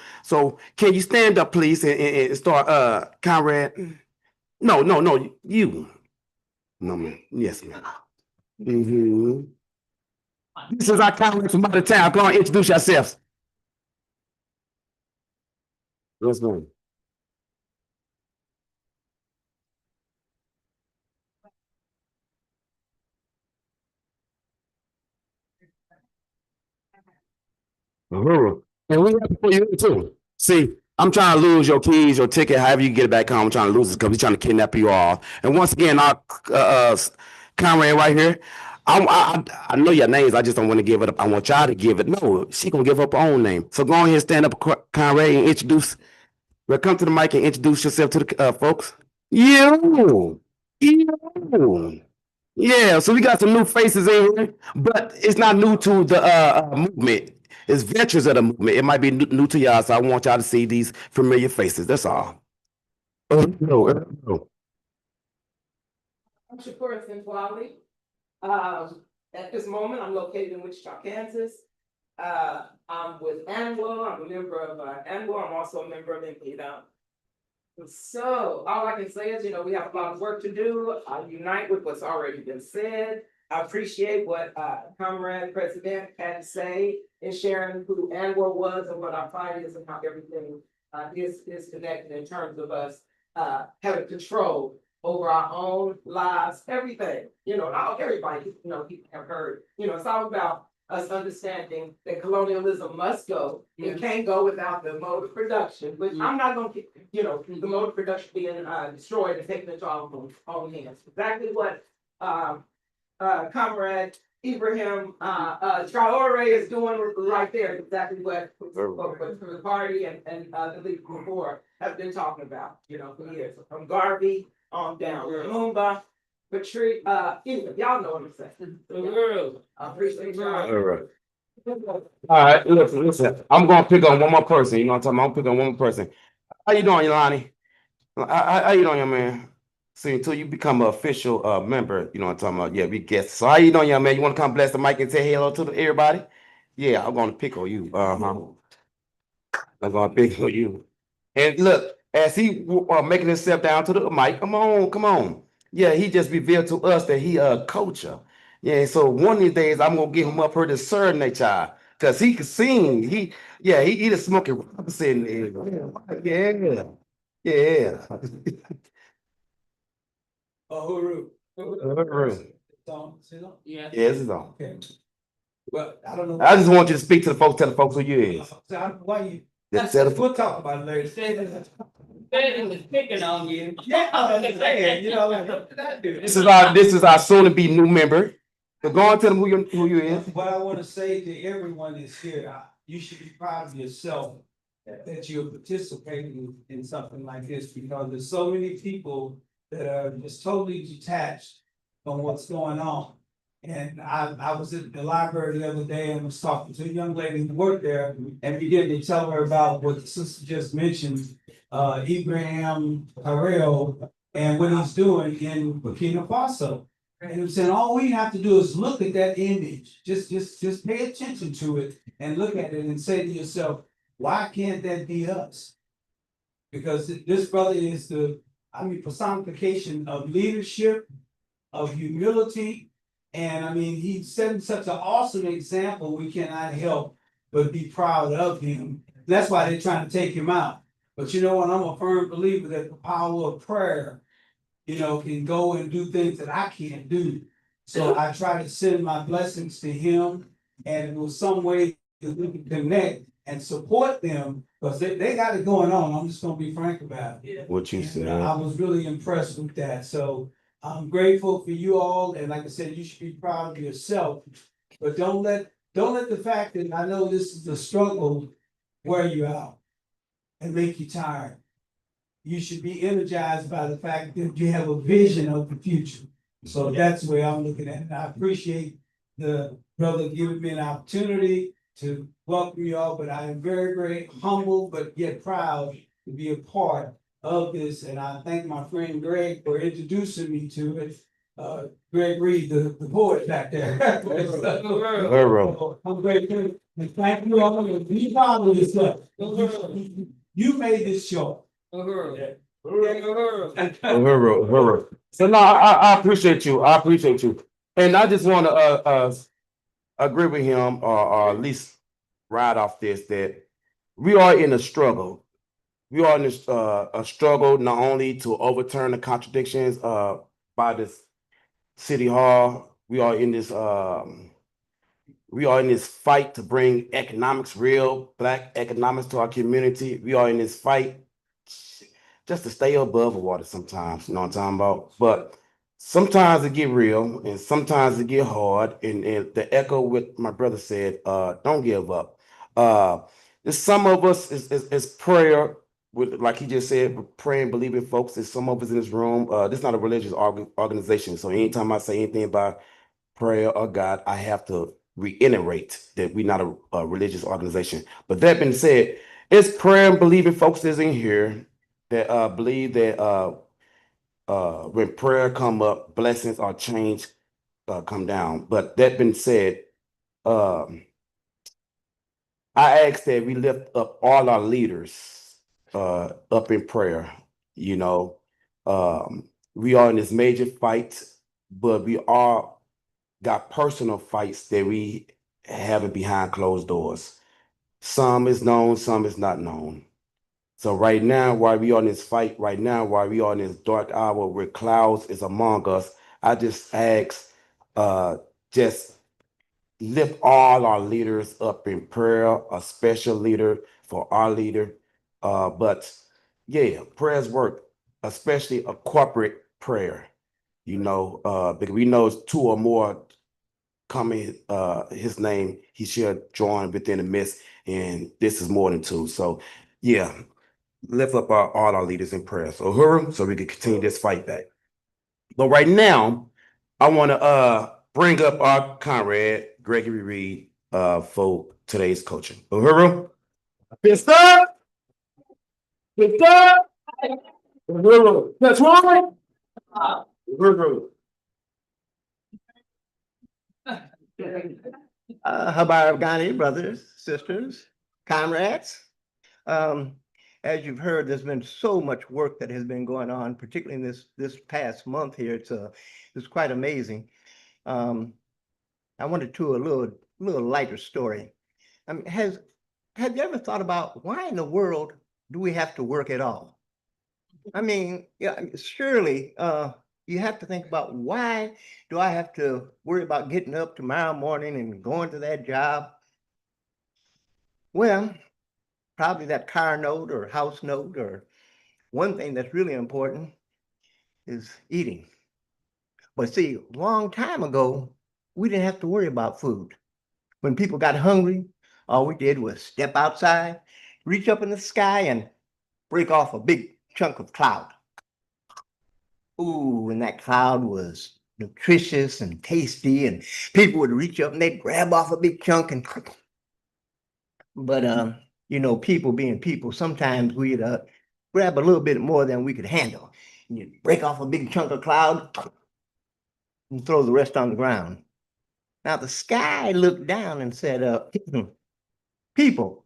can you stand up, please, and start, Conrad? No, you. No, man. Yes, ma'am. This is our colleague from out of town. Go and introduce yourselves. Let's go. Uhuru. And we have for you too. See, I'm trying to lose your keys, your ticket, however you get it back home. I'm trying to lose it because we're trying to kidnap you all. And once again, our comrade right here, I know your names. I just don't want to give it up. I want y'all to give it. No, she gonna give up her own name. So go ahead and stand up, comrade, and introduce. Well, come to the mic and introduce yourself to the folks. You. Yeah, so we got some new faces in here, but it's not new to the movement. It's veterans of the movement. It might be new to y'all, so I want y'all to see these familiar faces. That's all. No. I'm Shakura Sinwali. At this moment, I'm located in Wichita, Kansas. I'm with ANWO. I'm a member of ANWO. I'm also a member of InPDUM. So all I can say is, we have a lot of work to do. I unite with what's already been said. I appreciate what Comrade President had to say in sharing who ANWO was and what our fight is and how everything is connected in terms of us having control over our own lives, everything. Everybody, people have heard. It's all about us understanding that colonialism must go. It can't go without the mode of production, which I'm not gonna, the mode of production being destroyed and taken into our own hands. Exactly what Comrade Ibrahim Traore is doing right there. Exactly what the party and the league before have been talking about, for years. From Garvey on down. Lumumba, Patrice, anyway, y'all know what I'm saying. I appreciate y'all. All right. All right, listen. I'm gonna pick on one more person. You know what I'm talking about? I'm picking on one more person. How you doing, Yolani? How you doing, young man? See, until you become an official member, you know what I'm talking about? Yeah, we guess. So how you doing, young man? You want to come bless the mic and say hello to everybody? Yeah, I'm gonna pick on you. I'm gonna pick on you. And look, as he making himself down to the mic, come on, come on. Yeah, he just revealed to us that he a culture. Yeah, so one of these days I'm gonna get him up here to serenade child. Cause he can sing. He the smoking Robinson. Yeah. Yeah. Uhuru. Uhuru. Yeah. Yes, it's on. Okay. Well, I don't know. I just want you to speak to the folks, tell the folks who you is. Why you? Just tell the We'll talk about it later. Was picking on you. Yeah, I'm saying, this is our soon to be new member. So go on, tell them who you is. What I want to say to everyone is here, you should be proud of yourself that you're participating in something like this, because there's so many people that are just totally detached from what's going on. And I was at the library the other day and was talking to a young lady who worked there and began to tell her about what the sister just mentioned, Ibrahim Harrell and what he's doing in Burkina Faso. And he was saying, all we have to do is look at that image, just pay attention to it and look at it and say to yourself, why can't that be us? Because this brother is the personification of leadership, of humility. And he's setting such an awesome example, we cannot help but be proud of him. That's why they're trying to take him out. But you know what, I'm a firm believer that the power of prayer, can go and do things that I can't do. So I try to send my blessings to him, and it was some way that we can connect and support them, because they got it going on. I'm just gonna be frank about it. What you said. I was really impressed with that. So I'm grateful for you all, and like I said, you should be proud of yourself. But don't let the fact that I know this is a struggle wear you out and make you tired. You should be energized by the fact that you have a vision of the future. So that's the way I'm looking at it. I appreciate the brother giving me an opportunity to welcome you all, but I am very, very humble, but yet proud to be a part of this. And I thank my friend Greg for introducing me to it. Greg Reed, the poet back there. I'm grateful. And thank you all. Be proud of yourself. You made this show. Uhuru. So no, I appreciate you. I appreciate you. And I just want to agree with him, or at least ride off this, that we are in a struggle. We are in this a struggle not only to overturn the contradictions by this city hall. We are in this fight to bring economics, real Black economics to our community. We are in this fight just to stay above the water sometimes, you know what I'm talking about? But sometimes it get real and sometimes it get hard. And the echo what my brother said, don't give up. There's some of us is prayer, with, like he just said, praying, believing folks. There's some of us in this room. This is not a religious organization. So anytime I say anything about prayer or God, I have to reiterate that we're not a religious organization. But that being said, it's prayer and believing folks is in here that believe that when prayer come up, blessings or change come down. But that being said, I ask that we lift up all our leaders up in prayer. You know, we are in this major fight, but we all got personal fights that we having behind closed doors. Some is known, some is not known. So right now, while we on this fight, right now, while we on this dark hour where clouds is among us, I just ask, just lift all our leaders up in prayer, a special leader for our leader. But yeah, prayers work, especially a corporate prayer, because we know it's two or more coming, his name, he shall join within the midst, and this is more than two. So yeah, lift up all our leaders in prayer. So Uhuru, so we can continue this fight back. But right now, I want to bring up our comrade Gregory Reed for today's coaching. Uhuru, fist up, fist up, Uhuru, that's right. Uhuru. Habar Afghani, brothers, sisters, comrades. Um, as you've heard, there's been so much work that has been going on, particularly in this past month here. It's quite amazing. I wanted to a little lighter story. I mean, have you ever thought about why in the world do we have to work at all? I mean, yeah, I mean, surely you have to think about, why do I have to worry about getting up tomorrow morning and going to that job? Well, probably that car note or house note, or one thing that's really important is eating. But see, a long time ago, we didn't have to worry about food. When people got hungry, all we did was step outside, reach up in the sky, and break off a big chunk of cloud. Ooh, and that cloud was nutritious and tasty, and people would reach up and they'd grab off a big chunk and but people being people, sometimes we'd grab a little bit more than we could handle. And you'd break off a big chunk of cloud and throw the rest on the ground. Now the sky looked down and said, people,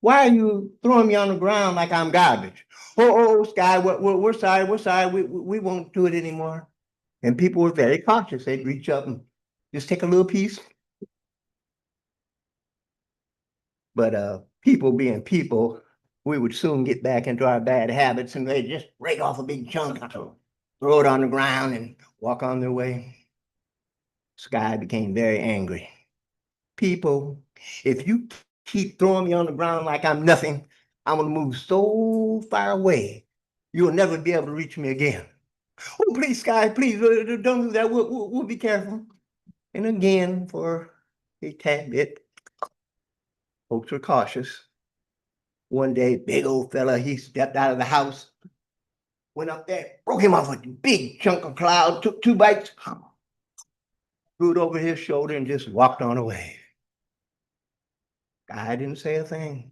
why are you throwing me on the ground like I'm garbage? Oh, sky, we're sorry, we won't do it anymore. And people were very cautious. They'd reach up and just take a little piece. But people being people, we would soon get back into our bad habits, and they'd just break off a big chunk, throw it on the ground, and walk on their way. Sky became very angry. People, if you keep throwing me on the ground like I'm nothing, I'm gonna move so far away, you'll never be able to reach me again. Oh, please, Sky, please, don't do that. We'll be careful. And again, for a tad bit, folks were cautious. One day, big old fella, he stepped out of the house, went up there, broke him off a big chunk of cloud, took 2 bites, threw it over his shoulder, and just walked on away. I didn't say a thing.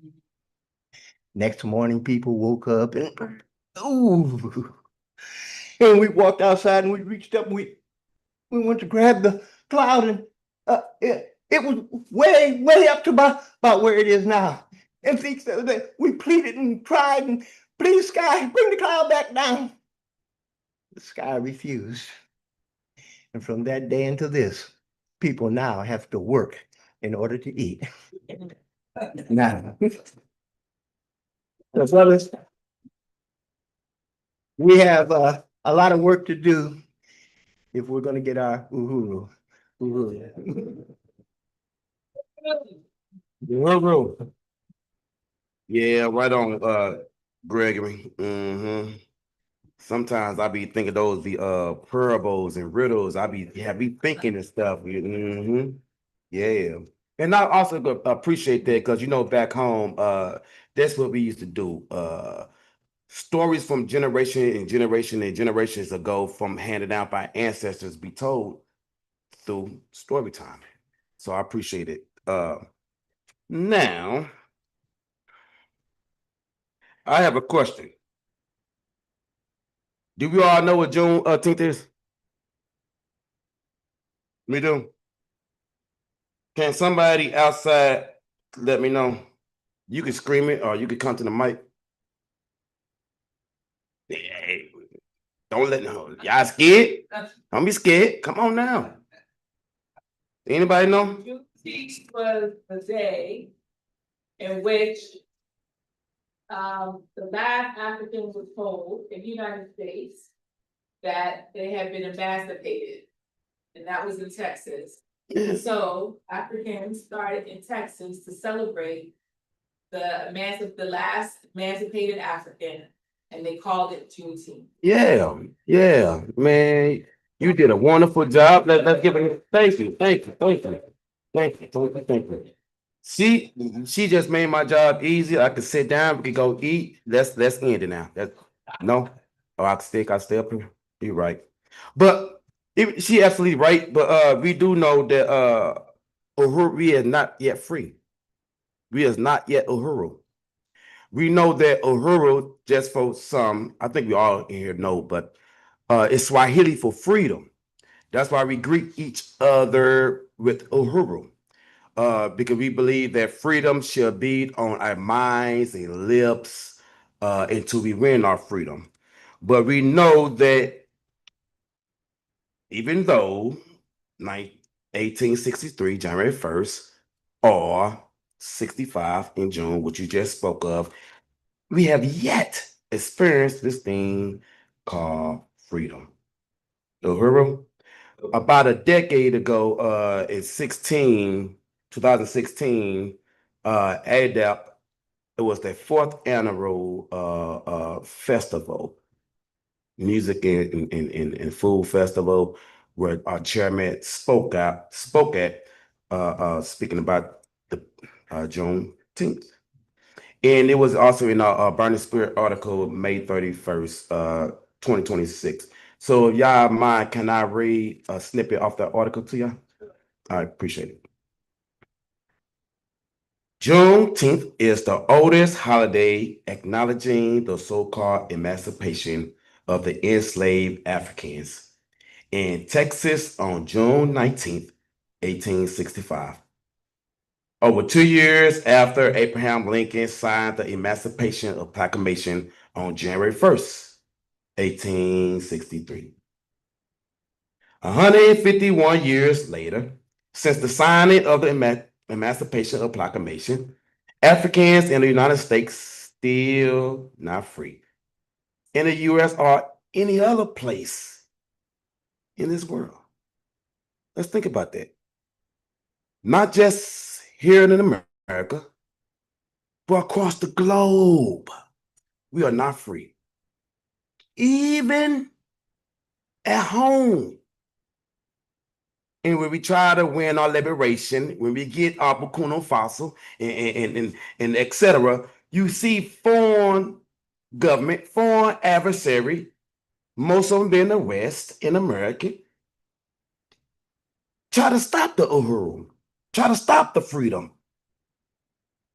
Next morning, people woke up and, ooh. And we walked outside and we reached up and we went to grab the cloud, and it was way up to about where it is now. And things that we pleaded and tried, and please, sky, bring the cloud back down. The sky refused. And from that day into this, people now have to work in order to eat. Now, so brothers, we have a lot of work to do if we're going to get our Uhuru. Uhuru. Uhuru. Yeah, right on, Gregory. Sometimes I be thinking those the parables and riddles. I be thinking and stuff. Yeah. And I also appreciate that, because back home, that's what we used to do. Stories from generation and generation and generations ago, from handed down by ancestors, be told through story time. So I appreciate it. Now I have a question. Do we all know what Juneteenth is? Me do. Can somebody outside let me know? You can scream it or you can come to the mic. Hey, don't let no. Y'all scared? Don't be scared. Come on now. Anybody know? Juneteenth was a day in which the last Africans were told in the United States that they had been emancipated, and that was in Texas. So Africans started in Texas to celebrate the last emancipated African, and they called it Juneteenth. Yeah, yeah, man. You did a wonderful job. Let's give it. Thank you, thank you, thank you, thank you, thank you, thank you. She just made my job easy. I could sit down, we could go eat. Let's end it now. That's no. Oh, I stay up here. You're right. But she absolutely right. But we do know that Uhuru we is not yet free. We is not yet Uhuru. We know that Uhuru, just for some, I think we all in here know, but it's Swahili for freedom. That's why we greet each other with Uhuru, because we believe that freedom shall be on our minds and lips until we win our freedom. But we know that even though 1863, January 1st, or 65 in June, which you just spoke of, we have yet experienced this thing called freedom. Uhuru, about a decade ago, in 2016, ADAP, it was the fourth annual festival, music and food festival, where our chairman spoke at, speaking about the Juneteenth. And it was also in a Burning Spirit article, May 31st, 2026. So if y'all mind, can I read a snippet off that article to you? I appreciate it. Juneteenth is the oldest holiday acknowledging the so-called emancipation of the enslaved Africans in Texas on June 19th, 1865. Over 2 years after Abraham Lincoln signed the Emancipation of Proclamation on January 1st, 1863. 151 years later, since the signing of the Emancipation of Proclamation, Africans in the United States still not free. In the US or any other place in this world. Let's think about that. Not just here in America, but across the globe. We are not free. Even at home. And when we try to win our liberation, when we get our Burkina Faso and et cetera, you see foreign government, foreign adversary, most of them being the West in America, try to stop the Uhuru, try to stop the freedom.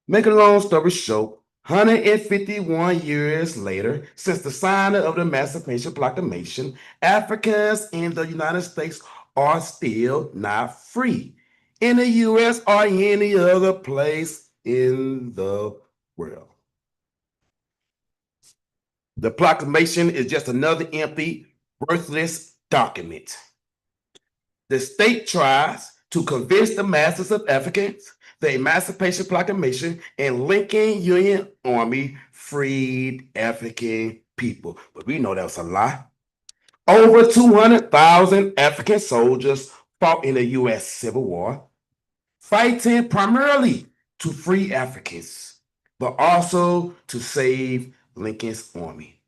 Make a long story short, 151 years later, since the signing of the Emancipation Proclamation, Africans in the United States are still not free in the US or any other place in the world. The proclamation is just another empty, worthless document. The state tries to convince the masses of Africans the Emancipation Proclamation and Lincoln Union Army freed African people. But we know that was a lie. Over 200,000 African soldiers fought in the U.S. Civil War, fighting primarily to free Africans, but also to save Lincoln's army.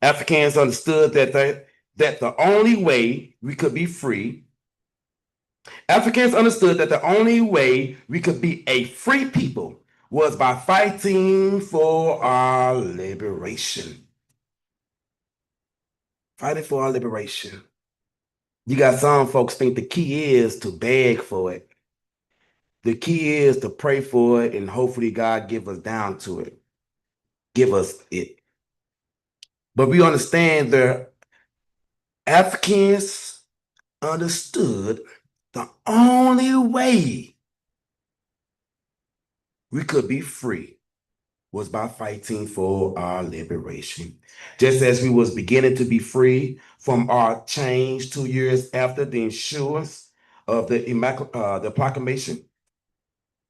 Africans understood that the only way we could be free Africans understood that the only way we could be a free people was by fighting for our liberation. Fighting for our liberation. You got some folks think the key is to beg for it. The key is to pray for it and hopefully God give us down to it. Give us it. But we understand that Africans understood the only way we could be free was by fighting for our liberation. Just as we was beginning to be free from our chains 2 years after the issuance of the proclamation,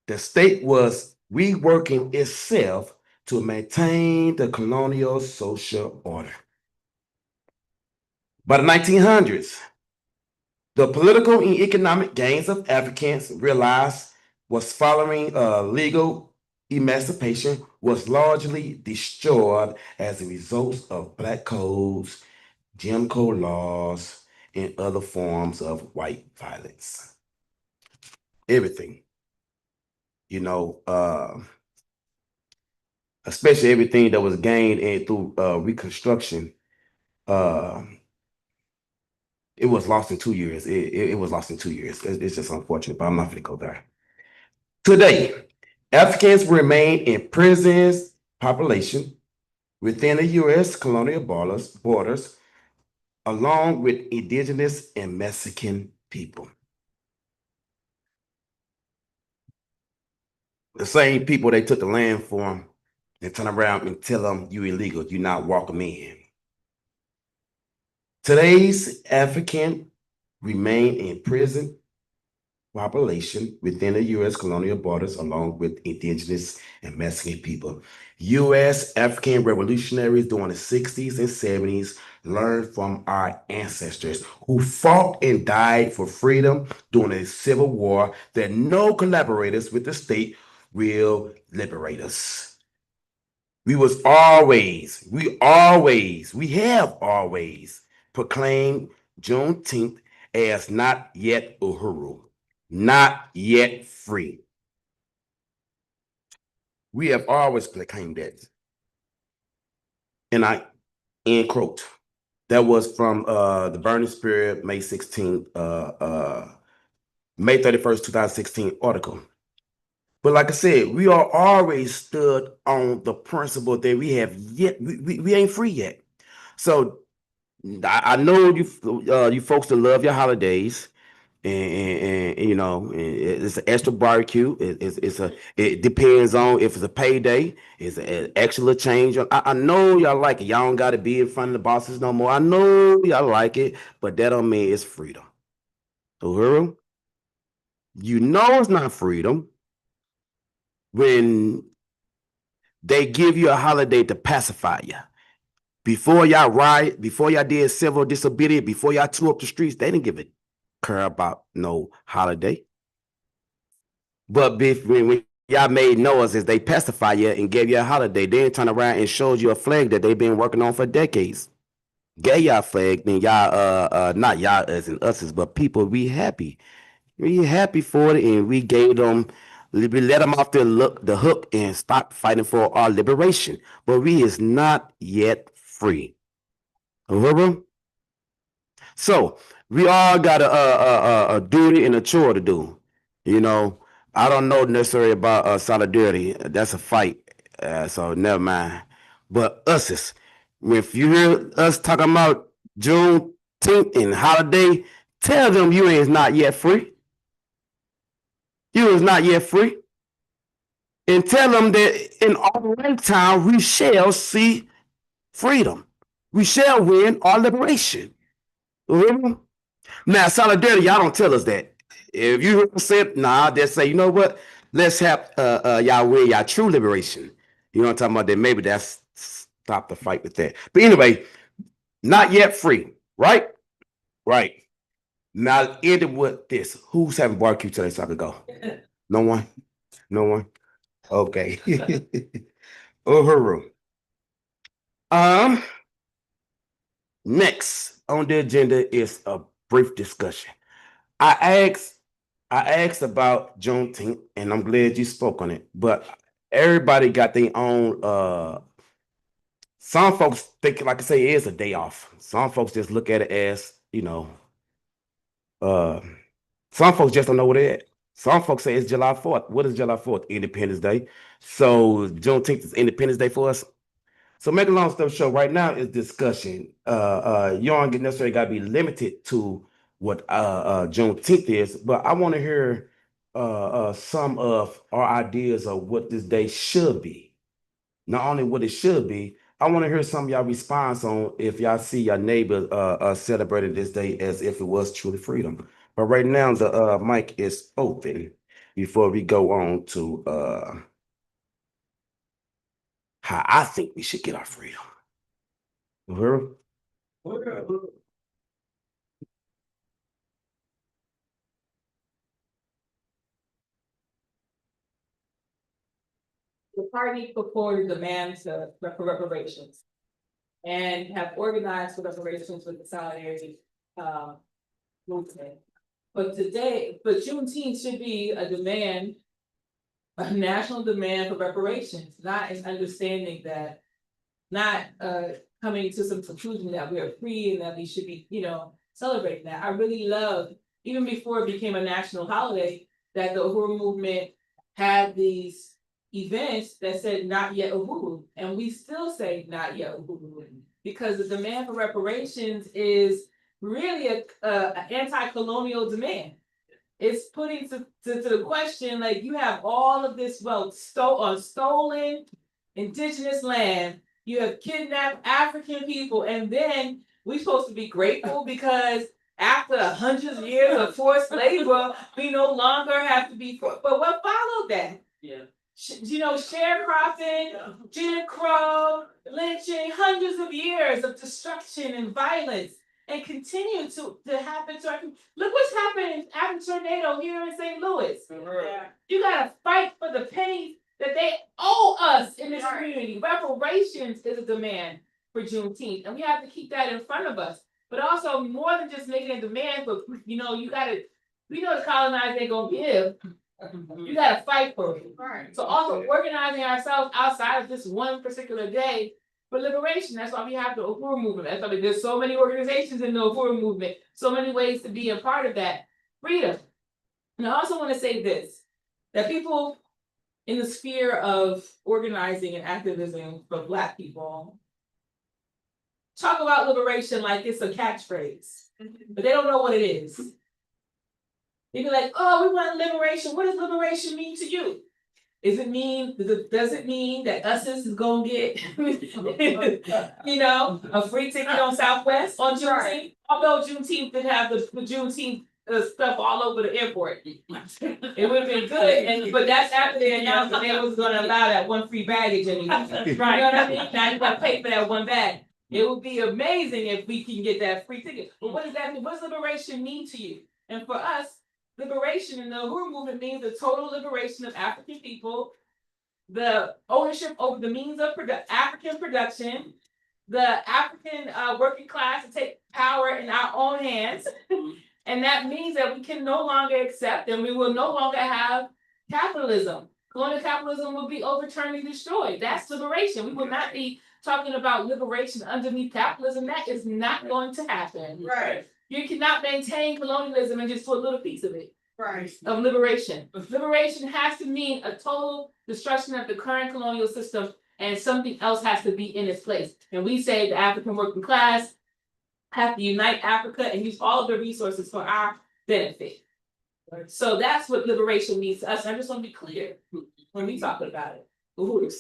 the state was reworking itself to maintain the colonial social order. By the 1900s, The political and economic gains of Africans realized was following legal emancipation was largely destroyed as a result of black codes, Jim Crow laws, and other forms of white violence. Everything, you know, especially everything that was gained through Reconstruction, it was lost in 2 years. It was lost in 2 years. It's just unfortunate, but I'm not going to go there. Today, Africans remain in prisons population within the U.S. colonial borders, along with Indigenous and Mexican people. The same people they took the land from and turn around and tell them you illegal, you're not welcome in. Today's African remain in prison population within the U.S. colonial borders, along with Indigenous and Mexican people. U.S. African revolutionaries during the 60s and 70s learned from our ancestors who fought and died for freedom during the Civil War that no collaborators with the state will liberate us. We have always proclaimed Juneteenth as not yet Uhuru, not yet free. We have always proclaimed that. And I end quote. That was from the Burning Spirit, May 16th, May 31st, 2016 article. But like I said, we are always stood on the principle that we have yet, we ain't free yet. So I know you folks that love your holidays, and you know, it's an extra barbecue. It depends on if it's a payday, it's an extra change. I know y'all like it. Y'all don't got to be in front of the bosses no more. I know y'all like it, but that don't mean it's freedom. Uhuru, you know it's not freedom when they give you a holiday to pacify you. Before y'all riot, before y'all did civil disobedience, before y'all tore up the streets, they didn't give a care about no holiday. But when y'all made noise as they pacify you and gave you a holiday, then turn around and showed you a flag that they've been working on for decades. Gave y'all flag, then y'all not y'all as in us, but people, we happy. We happy for it, and we gave them, we let them off the hook and stop fighting for our liberation. But we is not yet free. Remember? So we all got a duty and a chore to do. You know, I don't know necessarily about solidarity. That's a fight. So never mind. But if you hear us talking about Juneteenth and holiday, tell them you is not yet free. You is not yet free. And tell them that in our lifetime we shall see freedom. We shall win our liberation. Remember? Now, solidarity, y'all don't tell us that. If you hear us say it, nah, they'll say, you know what? Let's have y'all win y'all true liberation. You know what I'm talking about? Then maybe that's stop the fight with that. But anyway, not yet free, right? Right. Now, ended with this. Who's having barbecue today so I can go? No one? No one? Okay. Uhuru. Next on the agenda is a brief discussion. I asked about Juneteenth, and I'm glad you spoke on it. But everybody got their own. Some folks think, like I say, it is a day off. Some folks just look at it as, you know. Some folks just don't know what it is. Some folks say it's July 4th. What is July 4th? Independence Day. So Juneteenth is Independence Day for us. So make a long story short, right now is discussion. You don't necessarily got to be limited to what Juneteenth is, but I want to hear some of our ideas of what this day should be. Not only what it should be, I want to hear some of y'all response on if y'all see your neighbor celebrating this day as if it was truly freedom. But right now the mic is open before we go on to how I think we should get our freedom. Uhuru? the party put forward demands for reparations and have organized for reparations with the solidarity movement. But Juneteenth should be a demand, a national demand for reparations, not an understanding that, not coming to some conclusion that we are free and that we should be, celebrating that. I really love, even before it became a national holiday, that the Uhuru Movement had these events that said Not Yet Uhuru, and we still say Not Yet Uhuru, because the demand for reparations is really a anti-colonial demand. It's putting to the question, like, you have all of this wealth on stolen indigenous land, you have kidnapped African people, and then we're supposed to be grateful because after hundreds of years of forced labor, we no longer have to be, but what followed that? Yeah. Sharecropping, Jim Crow, lynching, hundreds of years of destruction and violence, and continue to happen to our people. Look what's happening after tornado here in St. Louis. Yeah. You gotta fight for the pennies that they owe us in this community. Reparations is a demand for Juneteenth, and we have to keep that in front of us. But also, more than just making a demand, but we know the colonizers ain't gonna give. You gotta fight for it. Right. So also organizing ourselves outside of this one particular day for liberation. That's why we have the Uhuru Movement. That's why there's so many organizations in the Uhuru Movement, so many ways to be a part of that freedom. And I also want to say this, that people in the sphere of organizing and activism for Black people talk about liberation like it's a catchphrase, but they don't know what it is. They be like, oh, we want liberation. What does liberation mean to you? Does it mean that us is gonna get, a free ticket on Southwest on Juneteenth? Although Juneteenth did have the Juneteenth stuff all over the airport. It would have been good, but that's after they announced that they was gonna allow that one free baggage anyway. Right. You know what I mean? Now you gotta pay for that one bag. It would be amazing if we can get that free ticket. But what does that mean? What does liberation mean to you? And for us, liberation in the Uhuru Movement means the total liberation of African people, the ownership over the means of African production, the African working class to take power in our own hands. And that means that we can no longer accept and we will no longer have capitalism. Colonial capitalism will be overturned and destroyed. That's liberation. We will not be talking about liberation underneath capitalism. That is not going to happen. Right. You cannot maintain colonialism and just for a little piece of it. Right. Of liberation. Liberation has to mean a total destruction of the current colonial system, and something else has to be in its place. And we say the African working class have to unite Africa and use all of the resources for our benefit. So that's what liberation means to us. And I just want to be clear when we talk about it. Uhuru.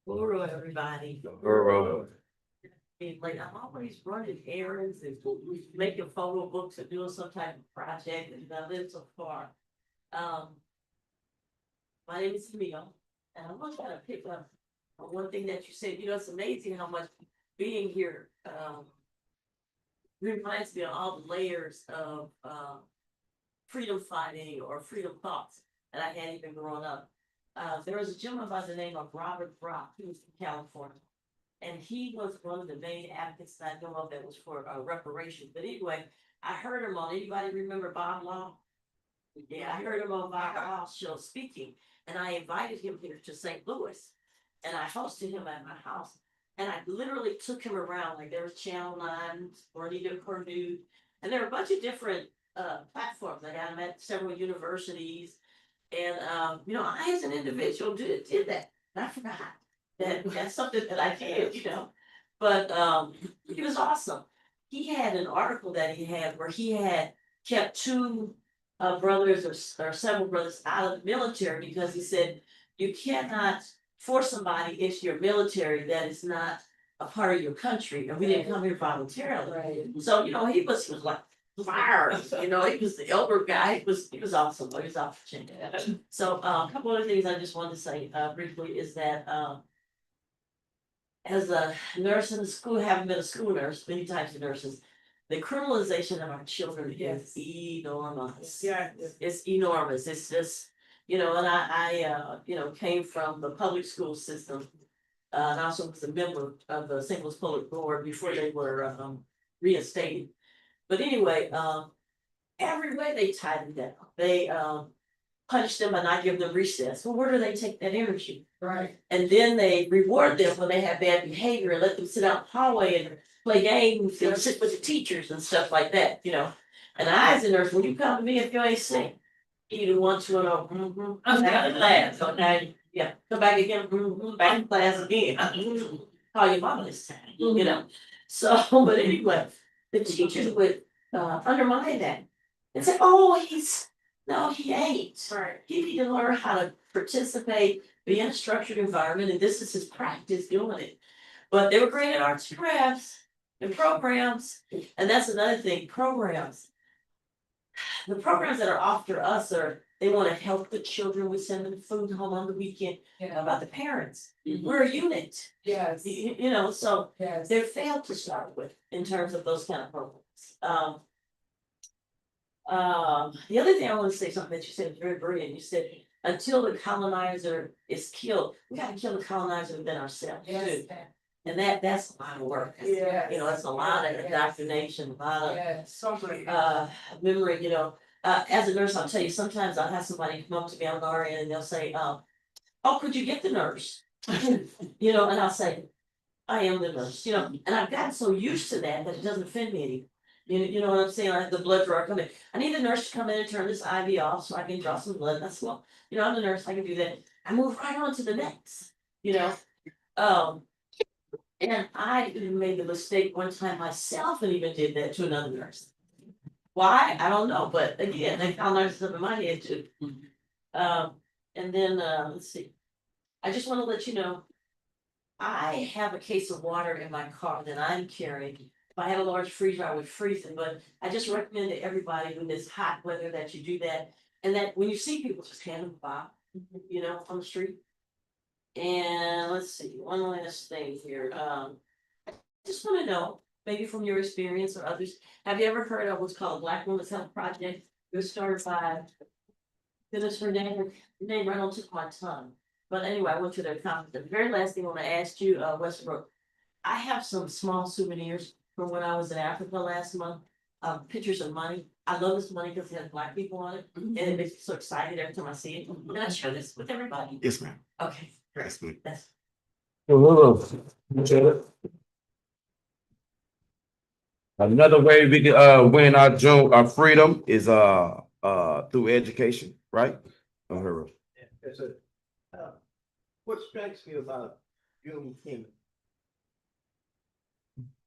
Uhuru, everybody. Uhuru. Like, I'm always running errands and making photo books and doing some type of project, and I live so far. My name is Emmanual, and I'm gonna try to pick up on one thing that you said. It's amazing how much being here reminds me of all the layers of freedom fighting or freedom thoughts that I had even growing up. There was a gentleman by the name of Robert Brock, who was from California. And he was one of the main advocates that I know of that was for reparations. But anyway, I heard him on, anybody remember Bob Law? Yeah, I heard him on Bob Law's show speaking. And I invited him here to St. Louis. And I hosted him at my house. And I literally took him around, like there was Channel 9, Juanita Purdue, and there were a bunch of different platforms. I got him at several universities. And, I as an individual did that. And I forgot. That's something that I did, but he was awesome. He had an article that he had where he had kept two brothers or several brothers out of the military because he said you cannot force somebody into your military that is not a part of your country, and we didn't come here voluntarily. Right. So he was like fire. He was the elder guy. He was awesome. He was off the chain. So a couple other things I just wanted to say briefly is that as a nurse in the school, having been a school nurse, many types of nurses, the criminalization of our children is enormous. Yeah. It's enormous. It's just, and I came from the public school system. And I also was a member of the St. Louis Public Board before they were reinstated. But anyway, every way they tied them down. They punish them by not giving them recess. Well, where do they take that energy? Right. And then they reward them when they have bad behavior and let them sit out in the hallway and play games and sit with the teachers and stuff like that, And I, as a nurse, when you come to me if you ain't sick, you want to know, I'm out of class, okay? Yeah, come back again, back in class again. Call your mama this time, So, but anyway, the teachers would undermine that and say, oh, no, he ain't. Right. You need to learn how to participate, be in a structured environment, and this is his practice doing it. But they were great at arts and crafts and programs, and that's another thing, programs. The programs that are offered us they want to help the children. We send them food home on the weekend. Yeah. How about the parents? We're a unit, Yes. so Yes. they're failed to start with in terms of those kind of programs. The other thing I want to say, something that you said was very brilliant. You said until the colonizer is killed, we got to kill the colonizer within ourselves too. And that's a lot of work. Yeah. That's a lot of indoctrination, a lot of Yeah. So great. memory. As a nurse, I'll tell you, sometimes I'll have somebody come up to me on the RN and they'll say, oh, could you get the nurse? And I'll say, I am the nurse, and I've gotten so used to that it doesn't offend me anymore. You know what I'm saying? I have the blood drawer come in. I need the nurse to come in and turn this IV off so I can draw some blood. That's well, I'm the nurse, I can do that. I move right on to the next, And I even made the mistake one time myself and even did that to another nurse. Why? I don't know, but again, they found nurses up in my head too. And then let's see. I just want to let you know, I have a case of water in my car that I'm carrying. If I had a large freezer, I would freeze it, but I just recommend to everybody when it's hot weather that you do that. And that when you see people, just hand them a bottle, on the street. And let's see, one last thing here. I just want to know, maybe from your experience or others, have you ever heard of what's called Black Women's Health Project? It was started by, goodness, her name right on tip of my tongue. But anyway, I went to their conference. The very last thing I want to ask you, Westbrook, I have some small souvenirs from when I was in Africa last month. Pictures of money. I love this money because it has Black people on it, and it makes me so excited every time I see it. Can I share this with everybody? Yes, ma'am. Okay, Yes, ma'am. that's. Another way we can win our freedom is through education, right? Uhuru. Yes, sir. What strikes me about Juneteenth,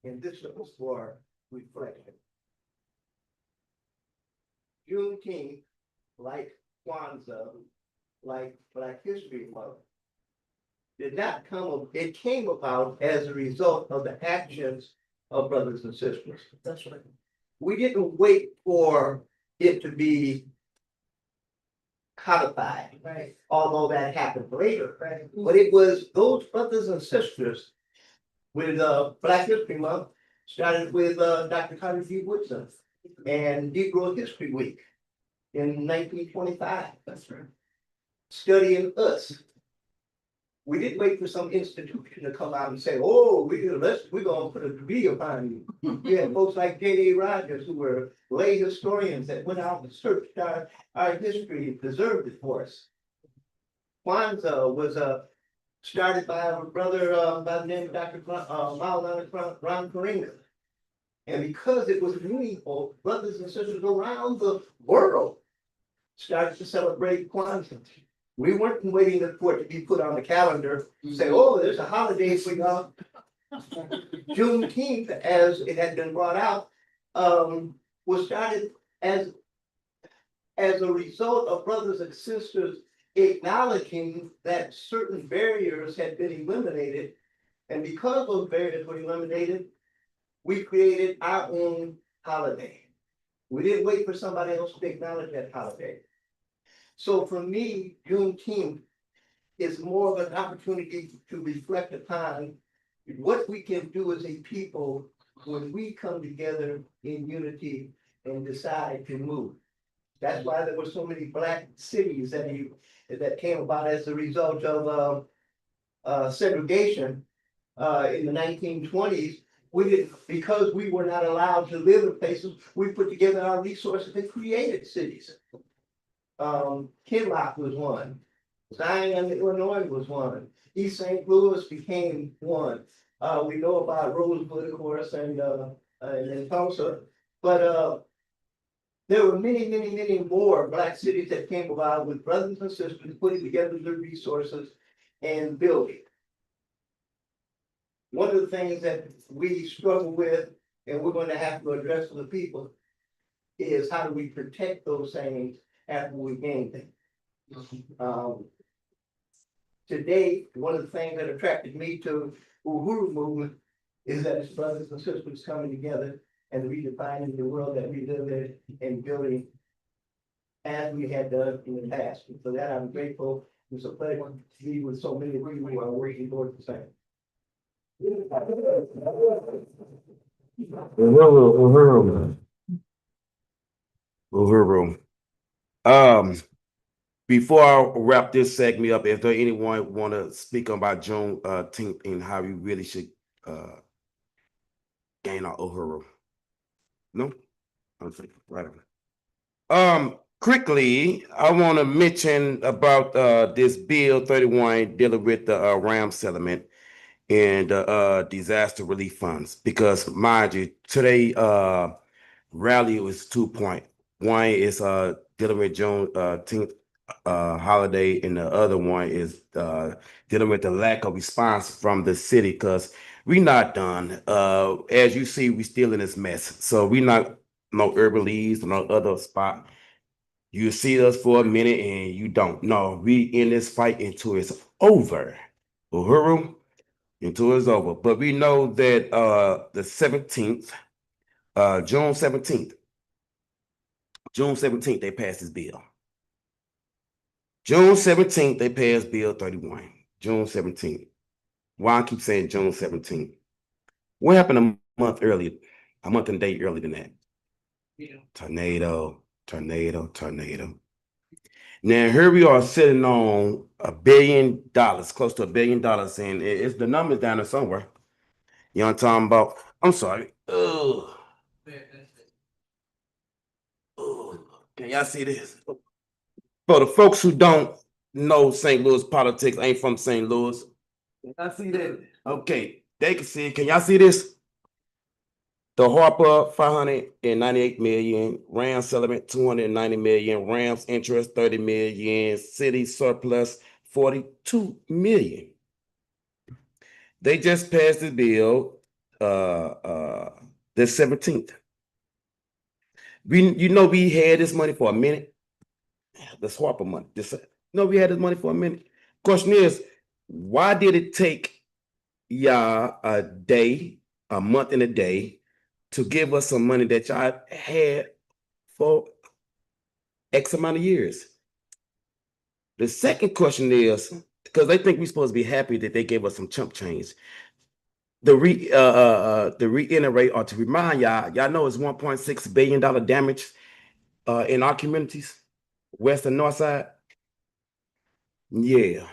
and this was for reflection. Juneteenth, like Kwanzaa, like Black History Month, did not it came about as a result of the actions of brothers and sisters. That's right. We didn't wait for it to be codified. Right. Although that happened later. Right. But it was those brothers and sisters with Black History Month, started with Dr. Carter G. Woodson and Negro History Week in 1925. That's right. Studying us. We didn't wait for some institution to come out and say, oh, we're gonna put a degree upon you. You had folks like J.D. Rogers, who were lay historians that went out and searched our history and preserved it for us. Kwanzaa was started by a brother by the name of Dr. Maulana Ram Karinga. And because it was meaningful, brothers and sisters around the world started to celebrate Kwanzaa. We weren't waiting for it to be put on the calendar to say, oh, there's a holiday for y'all. Juneteenth, as it had been brought out, was started as a result of brothers and sisters acknowledging that certain barriers had been eliminated. And because those barriers were eliminated, we created our own holiday. We didn't wait for somebody else to acknowledge that holiday. So for me, Juneteenth is more of an opportunity to reflect upon what we can do as a people when we come together in unity and decide to move. That's why there were so many black cities that came about as a result of segregation in the 1920s. We did, because we were not allowed to live in places, we put together our resources and created cities. Kinloch was one. Zion, Illinois was one. East St. Louis became one. We know about Rosewood, of course, and Tulsa. But there were many more black cities that came about with brothers and sisters putting together their resources and building. One of the things that we struggle with, and we're going to have to address for the people, is how do we protect those things after we gain them. Today, one of the things that attracted me to Uhuru Movement is that it's brothers and sisters coming together and redefining the world that we live in and building as we had done in the past. And for that, I'm grateful. It's a pleasure to be with so many of you who are working towards the same. Uhuru. Before I wrap this segment up, is there anyone want to speak about Juneteenth and how we really should gain our Uhuru? No? Okay, right on. Quickly, I want to mention about this Bill 31 dealing with the RAM settlement and disaster relief funds, because mind you, today rally was 2 point. One is dealing with Juneteenth holiday, and the other one is dealing with the lack of response from the city, because we not done. As you see, we still in this mess. So we not no urban leagues, no other spot. You see us for a minute and you don't. No, we in this fight until it's over. Uhuru, until it's over. But we know that the 17th, June 17th, they passed this bill. June 17th, they passed Bill 31. June 17th. Why I keep saying June 17th? What happened a month earlier, a month and a day earlier than that? Yeah. Tornado. Now here we are sitting on $1 billion, close to $1 billion, and it's the numbers down there somewhere. You know what I'm talking about? I'm sorry. Ugh. Ugh. Can y'all see this? For the folks who don't know St. Louis politics, ain't from St. Louis. Can I see that? Okay, they can see it. Can y'all see this? The Harper, 598 million, Rams settlement, 290 million, Rams interest, 30 million, city surplus, 42 million. They just passed the bill the 17th. We had this money for a minute. This Harper money. We had this money for a minute. Question is, why did it take y'all a month and a day to give us some money that y'all had for X amount of years? The second question is, because they think we're supposed to be happy that they gave us some chump change. To reiterate or to remind y'all know it's $1.6 billion damage in our communities, West and Northside. Yeah.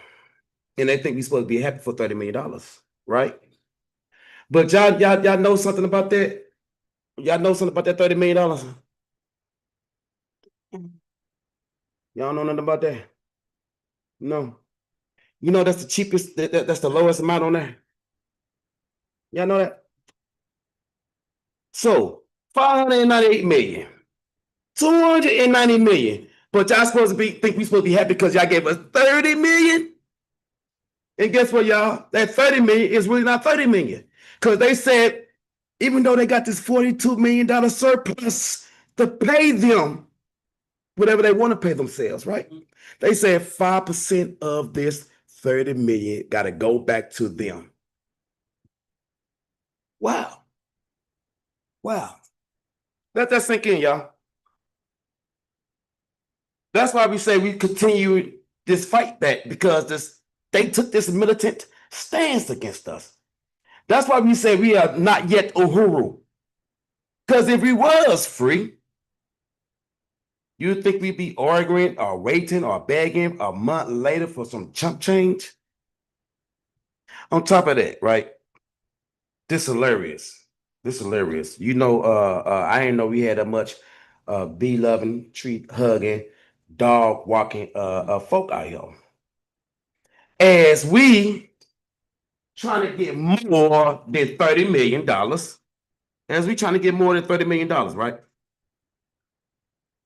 And they think we're supposed to be happy for $30 million, right? But y'all know something about that? Y'all know something about that $30 million? Y'all know nothing about that? No. You know that's the cheapest, that's the lowest amount on there. Y'all know that? So 598 million, 290 million. But y'all supposed to think we supposed to be happy because y'all gave us 30 million? And guess what, y'all? That 30 million is really not 30 million. Because they said, even though they got this $42 million surplus to pay them whatever they want to pay themselves, right? They said 5% of this 30 million got to go back to them. Wow. Let that sink in, y'all. That's why we say we continue this fight back, because they took this militant stance against us. That's why we say we are not yet Uhuru. Because if we was free, you think we'd be arguing or waiting or begging a month later for some chump change? On top of that, right? This hilarious. This hilarious. You know, I didn't know we had that much bee loving, tree hugging, dog walking folk out here. As we trying to get more than $30 million, as we trying to get more than $30 million, right?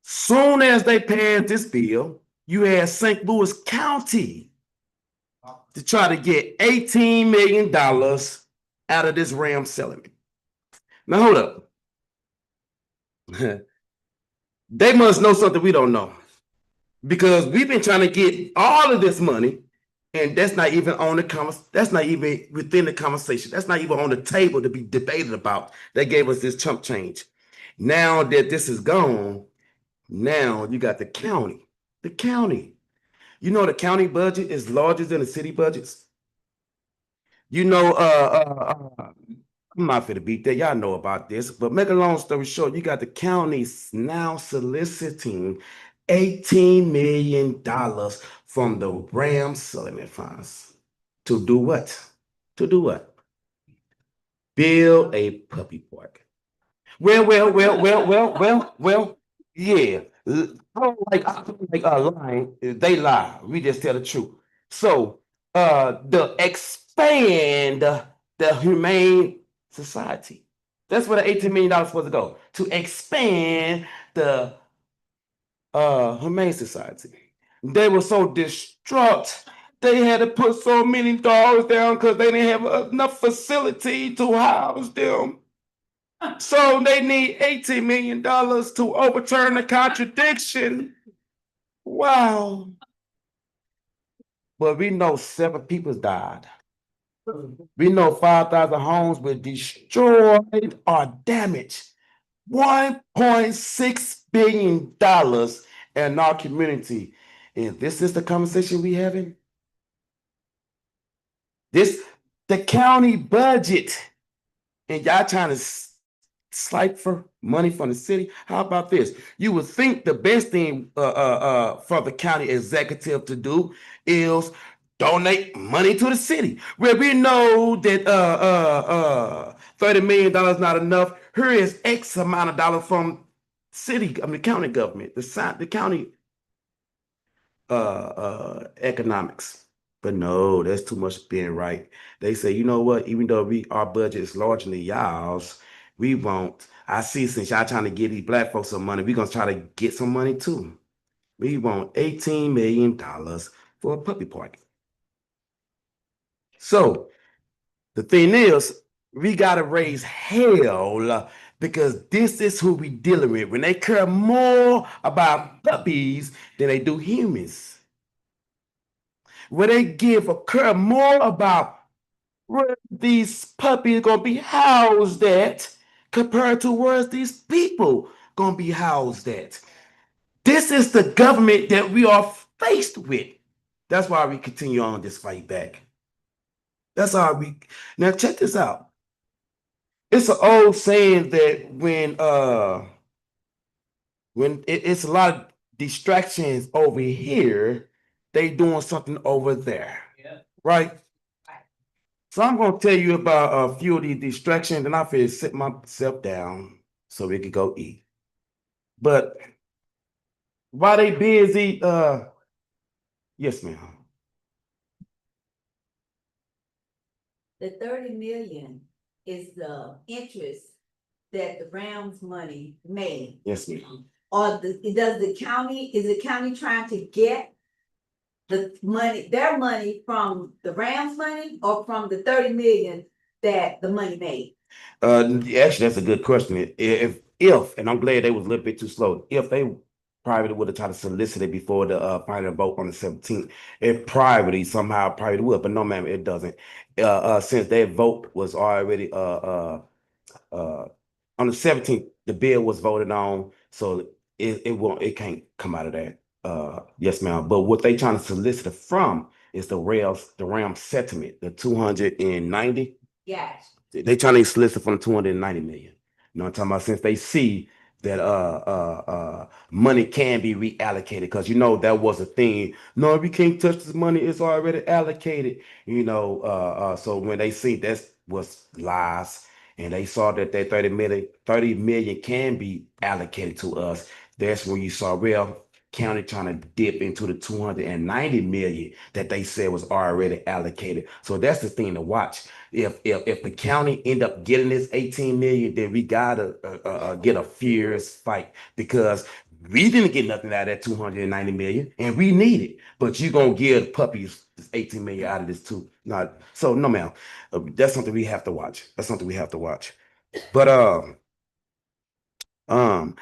Soon as they passed this bill, you had St. Louis County to try to get $18 million out of this Ram settlement. Now hold up. They must know something we don't know. Because we've been trying to get all of this money, and that's not even on the that's not even within the conversation. That's not even on the table to be debated about. They gave us this chump change. Now that this is gone, now you got the county. The county. You know the county budget is larger than the city budgets. You know, I'm not finna beat that. Y'all know about this, but make a long story short, you got the counties now soliciting $18 million from the Ram settlement funds. To do what? To do what? Build a puppy park. Well, yeah. I don't like lying. They lie. We just tell the truth. So the expand the humane society. That's where the $18 million was supposed to go. To expand the humane society. They were so distraught. They had to put so many dogs down because they didn't have enough facility to house them. So they need $18 million to overturn the contradiction. Wow. But we know 7 people died. We know 5,000 homes were destroyed or damaged. $1.6 billion in our community. And this is the conversation we having? The county budget. And y'all trying to slight for money from the city. How about this? You would think the best thing for the county executive to do is donate money to the city. Where we know that $30 million not enough. Here is X amount of dollars from the county government, the county economics. But no, that's too much being right. They say, you know what? Even though our budget is largely y'all's, we won't. I see since y'all trying to get these black folks some money, we're gonna try to get some money too. We want $18 million for a puppy park. So the thing is, we gotta raise hell because this is who we dealing with. When they care more about puppies than they do humans. Where they care more about where these puppies gonna be housed at compared to where these people gonna be housed at. This is the government that we are faced with. That's why we continue on this fight back. That's how we now check this out. It's an old saying that when it's a lot of distractions over here, they doing something over there. Yeah. Right? So I'm gonna tell you about a few of these distractions, and I feel sit myself down so we can go eat. But while they busy, yes, ma'am. The 30 million is the interest that the Rams money made. Yes, ma'am. Or is the county trying to get the money, their money from the Rams money or from the 30 million that the money made? Actually, that's a good question. If, and I'm glad they was a little bit too slow. If they probably would have tried to solicit it before the final vote on the 17th, it probably somehow probably would, but no, ma'am, it doesn't. Since their vote was already on the 17th, the bill was voted on, so it can't come out of that. Yes, ma'am. But what they trying to solicit it from is the Ram settlement, the 290. Yes. They trying to solicit from 290 million. You know what I'm talking about? Since they see that money can be reallocated, because that was a thing. No, we can't touch this money, it's already allocated. So when they see that was lies, and they saw that 30 million can be allocated to us, that's when you saw real county trying to dip into the 290 million that they said was already allocated. So that's the thing to watch. If the county end up getting this 18 million, then we gotta get a fierce fight, because we didn't get nothing out of that 290 million, and we need it. But you gonna give puppies this 18 million out of this too? Not so, no, ma'am. That's something we have to watch. That's something we have to watch. But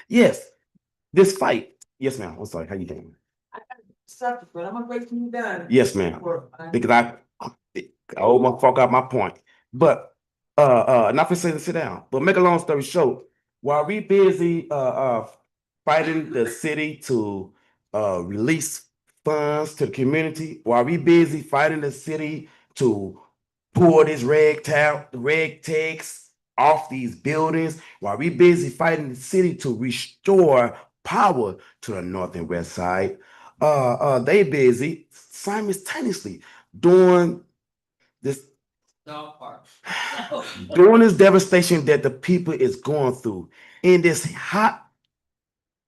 yes, this fight. Yes, ma'am. I'm sorry. How you doing? Stuff, but I'm gonna wait till you're done. Yes, ma'am. Because I almost forgot my point. But not for saying to sit down, but make a long story short, while we busy fighting the city to release funds to the community, while we busy fighting the city to pull this red tags off these buildings, while we busy fighting the city to restore power to the north and west side, they busy simultaneously doing this doing this devastation that the people is going through in this hot,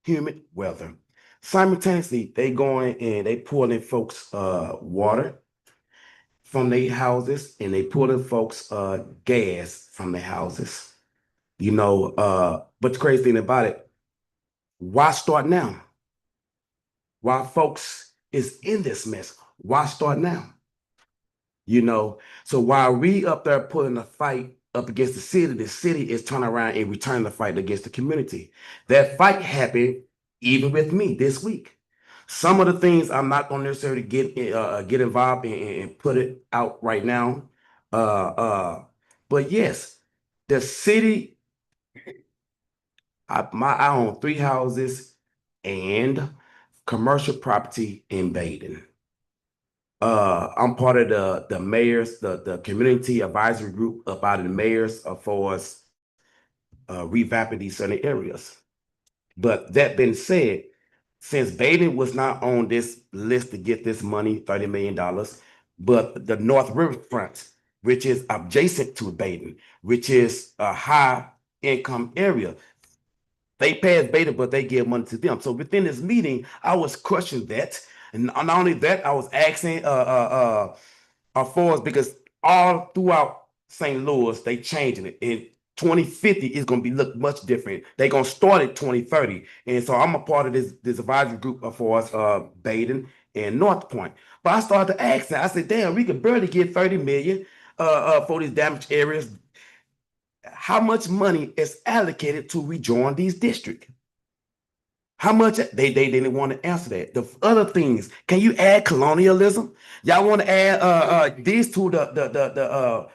humid weather. Simultaneously, they going and they pulling folks water from their houses, and they pulling folks gas from their houses. But the crazy thing about it, why start now? Why folks is in this mess? Why start now? So while we up there putting a fight up against the city is turning around and returning the fight against the community. That fight happened even with me this week. Some of the things I'm not going to necessarily get involved in and put it out right now. But yes, the city. I own 3 houses and commercial property in Baden. I'm part of the mayors, the community advisory group about the mayors for us revamping these certain areas. But that being said, since Baden was not on this list to get this money, $30 million, but the North Riverfront, which is adjacent to Baden, which is a high income area, they passed Baden, but they give money to them. So within this meeting, I was questioning that. And not only that, I was asking for us, because all throughout St. Louis, they changing it. In 2050 is going to be look much different. They're going to start at 2030. And so I'm a part of this advisory group for us, Baden and North Point. But I started to ask that. I said, damn, we could barely get 30 million for these damaged areas. How much money is allocated to rejoin these districts? How much they didn't want to answer that. The other things, can you add colonialism? Y'all want to add these to the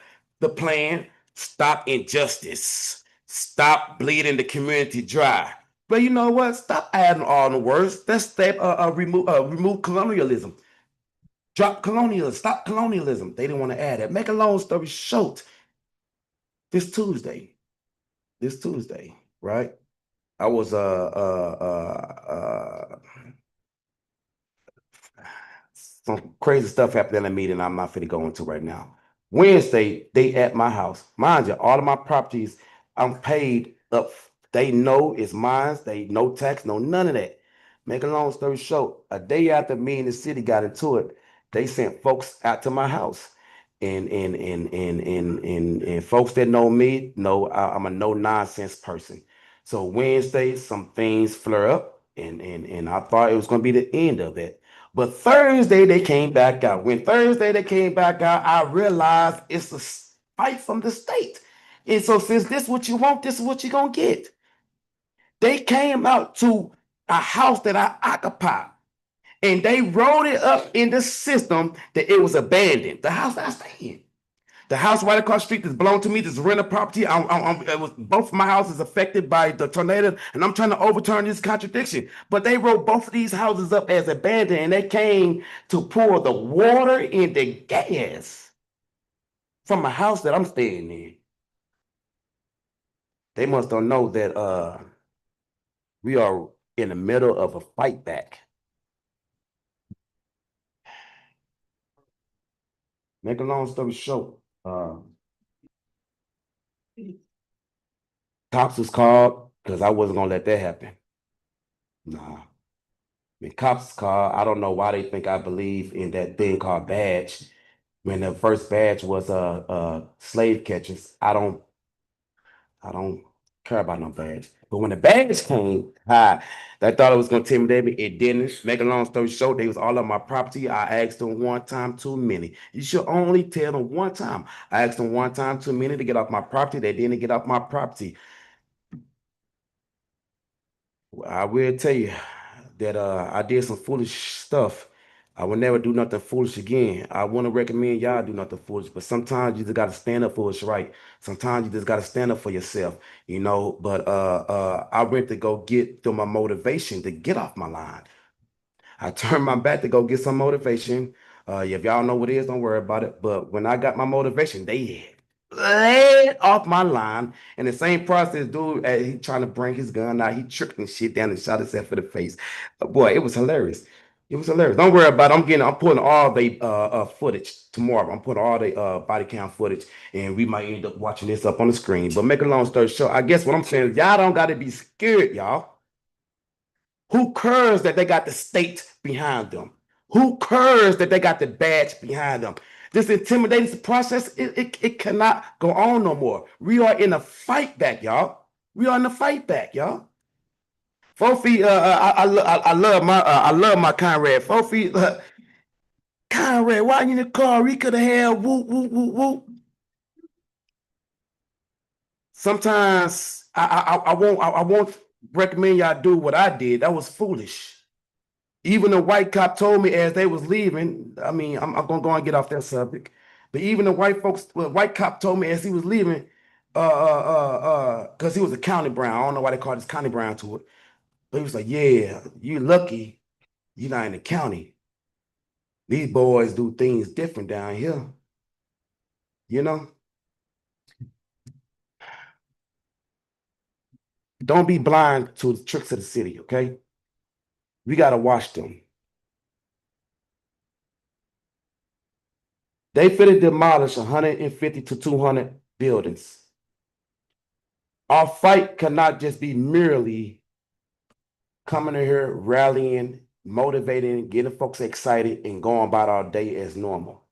plan? Stop injustice. Stop bleeding the community dry. But you know what? Stop adding all the words. Let's stay, remove colonialism. Drop colonialism. Stop colonialism. They didn't want to add that. Make a long story short. This Tuesday, right? I was some crazy stuff happened in the meeting I'm not finna go into right now. Wednesday, they at my house. Mind you, all of my properties, I'm paid up. They know it's mine. They no tax, no none of that. Make a long story short, a day after me and the city got into it, they sent folks out to my house. And folks that know me know I'm a no nonsense person. So Wednesday, some things flare up, and I thought it was gonna be the end of it. But Thursday they came back out. When Thursday they came back out, I realized it's a fight from the state. And so since this is what you want, this is what you're gonna get. They came out to a house that I occupy, and they wrote it up in the system that it was abandoned. The house I stay in. The house right across the street that's belonged to me, this rental property. Both of my houses affected by the tornado, and I'm trying to overturn this contradiction. But they wrote both of these houses up as abandoned, and they came to pour the water and the gas from a house that I'm staying in. They must don't know that we are in the middle of a fight back. Make a long story short, cops was called because I wasn't gonna let that happen. Nah. When cops called, I don't know why they think I believe in that thing called badge. When the first badge was slave catchers, I don't care about no badge. But when the badge came, they thought it was gonna intimidate me. It didn't. Make a long story short, they was all on my property. I asked them one time too many. You should only tell them one time. I asked them one time too many to get off my property. They didn't get off my property. I will tell you that I did some foolish stuff. I will never do nothing foolish again. I want to recommend y'all do nothing foolish, but sometimes you just gotta stand up for what's right. Sometimes you just gotta stand up for yourself, you know. But I went to go get through my motivation to get off my line. I turned my back to go get some motivation. If y'all know what it is, don't worry about it. But when I got my motivation, they laid off my line. And the same process, dude, he trying to bring his gun out. He tricked and shit down and shot himself in the face. Boy, it was hilarious. It was hilarious. Don't worry about it. I'm putting all the footage tomorrow. I'm putting all the body cam footage, and we might end up watching this up on the screen. But make a long story short, I guess what I'm saying is y'all don't got to be scared, y'all. Who cares that they got the state behind them? Who cares that they got the badge behind them? This intimidating process, it cannot go on no more. We are in a fight back, y'all. We are in a fight back, y'all. FoFeet, I love my Conrad. FoFeet, Conrad, why you in the car? We could have had whoop, whoop, whoop, whoop. Sometimes I won't recommend y'all do what I did. That was foolish. Even the white cop told me as they was leaving, I mean, I'm gonna go and get off that subject, but even the white cop told me as he was leaving, because he was a county brown. I don't know why they call this county brown to it, but he was like, "Yeah, you lucky you're not in the county. These boys do things different down here, you know. Don't be blind to the tricks of the city, okay? We gotta watch them. They finna demolish 150 to 200 buildings. Our fight cannot just be merely coming in here, rallying, motivating, getting folks excited, and going about our day as normal.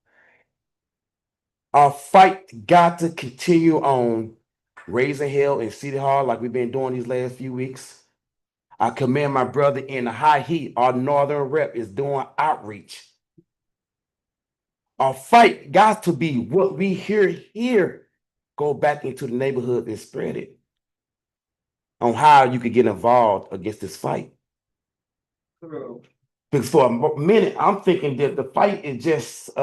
Our fight got to continue on raising hell in City Hall like we've been doing these last few weeks. I commend my brother in the high heat. Our northern rep is doing outreach. Our fight got to be what we hear here. Go back into the neighborhood and spread it on how you could get involved against this fight. Because for a minute, I'm thinking that the fight is just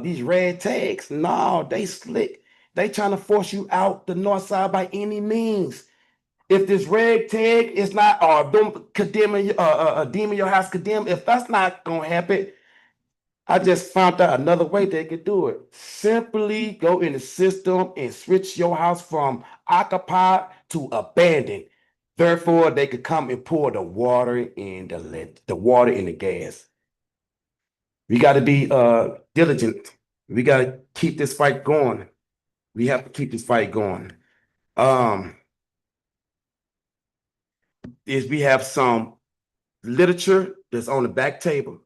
these red tags. No, they slick. They trying to force you out the north side by any means. If this red tag is not them condemning deeming your house condemned, if that's not gonna happen, I just found out another way they could do it. Simply go in the system and switch your house from occupied to abandoned. Therefore, they could come and pour the water and the water and the gas. We got to be diligent. We got to keep this fight going. We have to keep this fight going. Is we have some literature that's on the back table.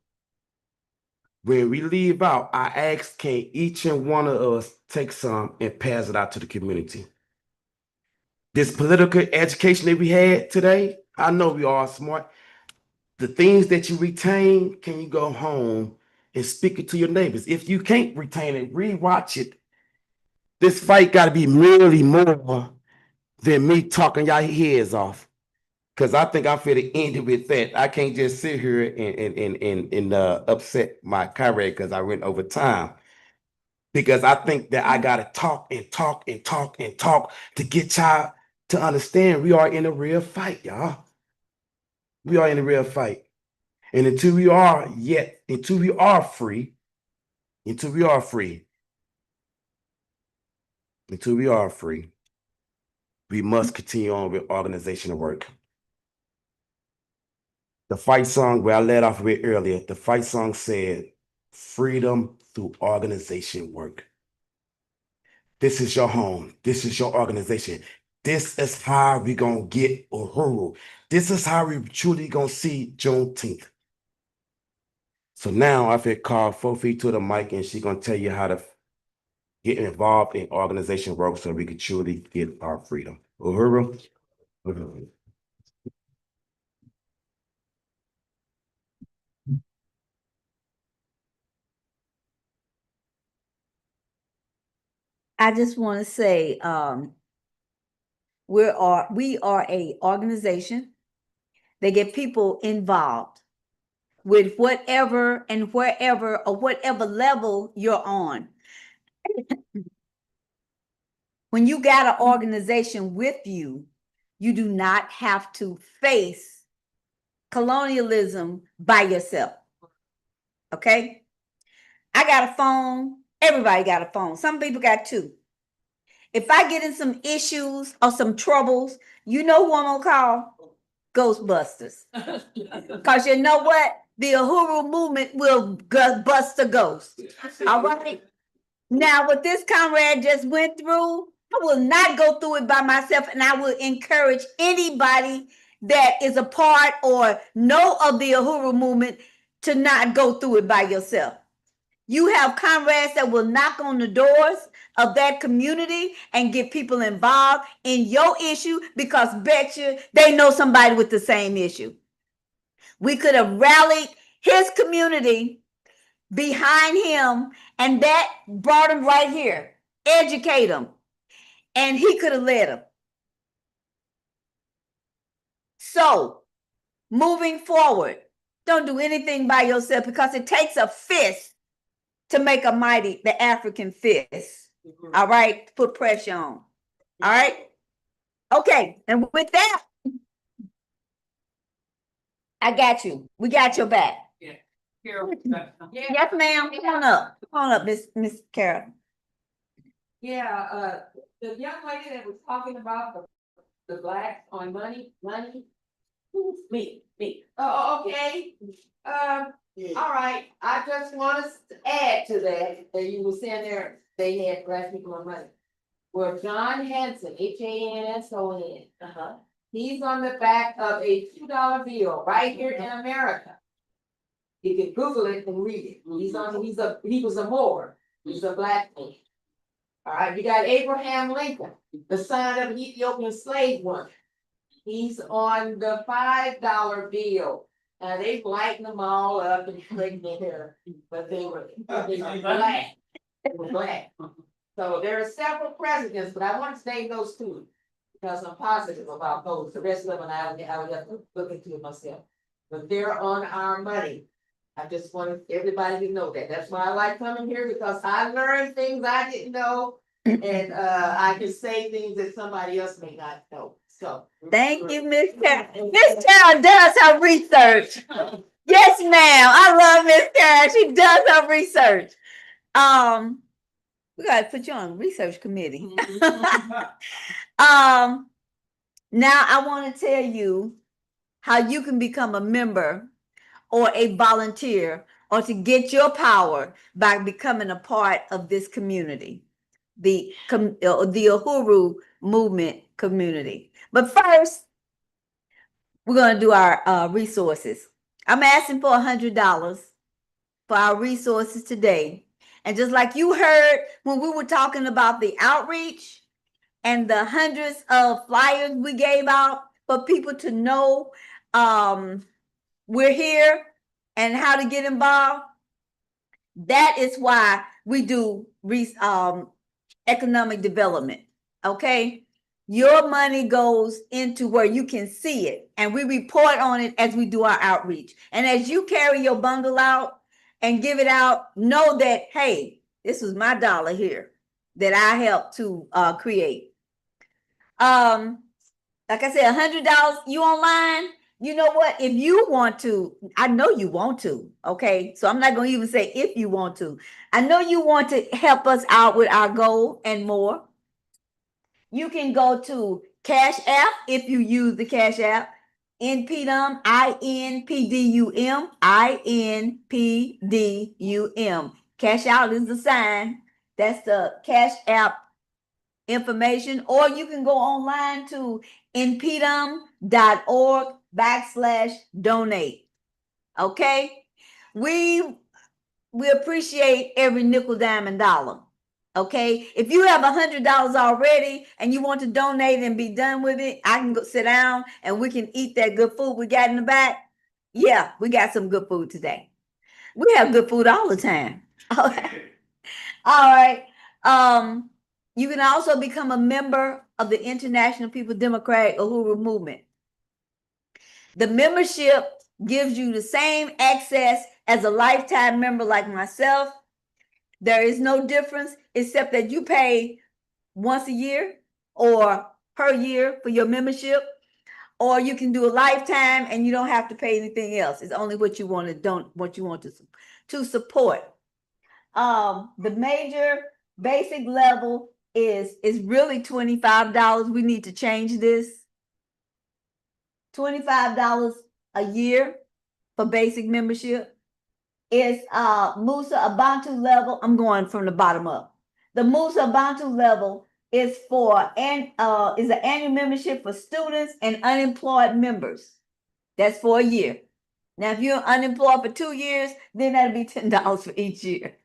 When we leave out, I ask, can each and one of us take some and pass it out to the community? This political education that we had today, I know we all smart. The things that you retain, can you go home and speak it to your neighbors? If you can't retain it, rewatch it. This fight got to be really more than me talking y'all heads off. Because I think I'm fit to end it with that. I can't just sit here and upset my comrade because I went over time. Because I think that I gotta talk and talk and talk and talk to get y'all to understand we are in a real fight, y'all. We are in a real fight. And until we are free, until we are free, we must continue on with organizational work. The fight song, where I led off with earlier, the fight song said, freedom through organization work. This is your home. This is your organization. This is how we gonna get Uhuru. This is how we truly gonna see Juneteenth. So now I feel called FoFeet to the mic, and she's gonna tell you how to get involved in organization work so we can truly get our freedom. Uhuru. Uhuru. I just want to say, we are a organization that get people involved with whatever and wherever or whatever level you're on. When you got an organization with you, you do not have to face colonialism by yourself. Okay? I got a phone. Everybody got a phone. Some people got two. If I get in some issues or some troubles, you know who I'm gonna call? Ghostbusters. Because you know what? The Uhuru movement will bust a ghost. All right? Now, what this comrade just went through, I will not go through it by myself, and I will encourage anybody that is a part or know of the Uhuru movement to not go through it by yourself. You have comrades that will knock on the doors of that community and get people involved in your issue because bet you they know somebody with the same issue. We could have rallied his community behind him, and that brought him right here, educate him, and he could have led him. So, moving forward, don't do anything by yourself because it takes a fist to make a mighty, the African fist. All right, put pressure on. All right. Okay, and with that, I got you. We got your back. Yes, ma'am. Come on up. Come on up, Miss Carol. Yeah, the young lady that was talking about the blacks on money. Me. Oh, okay. All right, I just want to add to that you were saying there, they had black people on money. Well, John Hanson, HANSON, he's on the back of a $2 bill right here in America. You can Google it and read it. He was a Moor. He's a black man. All right, you got Abraham Lincoln, the son of an Ethiopian slave woman. He's on the $5 bill. They lighten them all up and putting their hair, but they were black. They were black. So there are several presidents, but I want to name those two because I'm positive about those. The rest of them, I would have to look into it myself. But they're on our money. I just wanted everybody to know that. That's why I like coming here because I learned things I didn't know, and I can say things that somebody else may not know. So thank you, Miss Carol. Miss Carol does her research. Yes, ma'am. I love Miss Carol. She does her research. We gotta put you on the research committee. Now I want to tell you how you can become a member or a volunteer or to get your power by becoming a part of this community, the Uhuru Movement community. But first, we're going to do our resources. I'm asking for $100 for our resources today. And just like you heard when we were talking about the outreach and the hundreds of flyers we gave out for people to know we're here and how to get involved, that is why we do economic development. Okay, your money goes into where you can see it, and we report on it as we do our outreach. And as you carry your bundle out and give it out, know that, hey, this was my dollar here that I helped to create. Like I said, $100, you online. You know what? If you want to, I know you want to, okay? So I'm not going to even say if you want to. I know you want to help us out with our goal and more. You can go to Cash App if you use the Cash App. InPDUM, InPDUM, InPDUM. Cash out is the sign. That's the Cash App information. Or you can go online to inpdum.org/donate. Okay? We appreciate every nickel, dime, and dollar. Okay, if you have $100 already and you want to donate and be done with it, I can go sit down and we can eat that good food we got in the back. Yeah, we got some good food today. We have good food all the time. Okay. All right. You can also become a member of the International People Democratic Uhuru Movement. The membership gives you the same access as a lifetime member like myself. There is no difference except that you pay once a year or per year for your membership, or you can do a lifetime and you don't have to pay anything else. It's only what you want to support. The major basic level is really $25. We need to change this. $25 a year for basic membership. Is Musa Abantu level. I'm going from the bottom up. The Musa Abantu level is is an annual membership for students and unemployed members. That's for a year. Now, if you're unemployed for 2 years, then that'll be $10 for each year.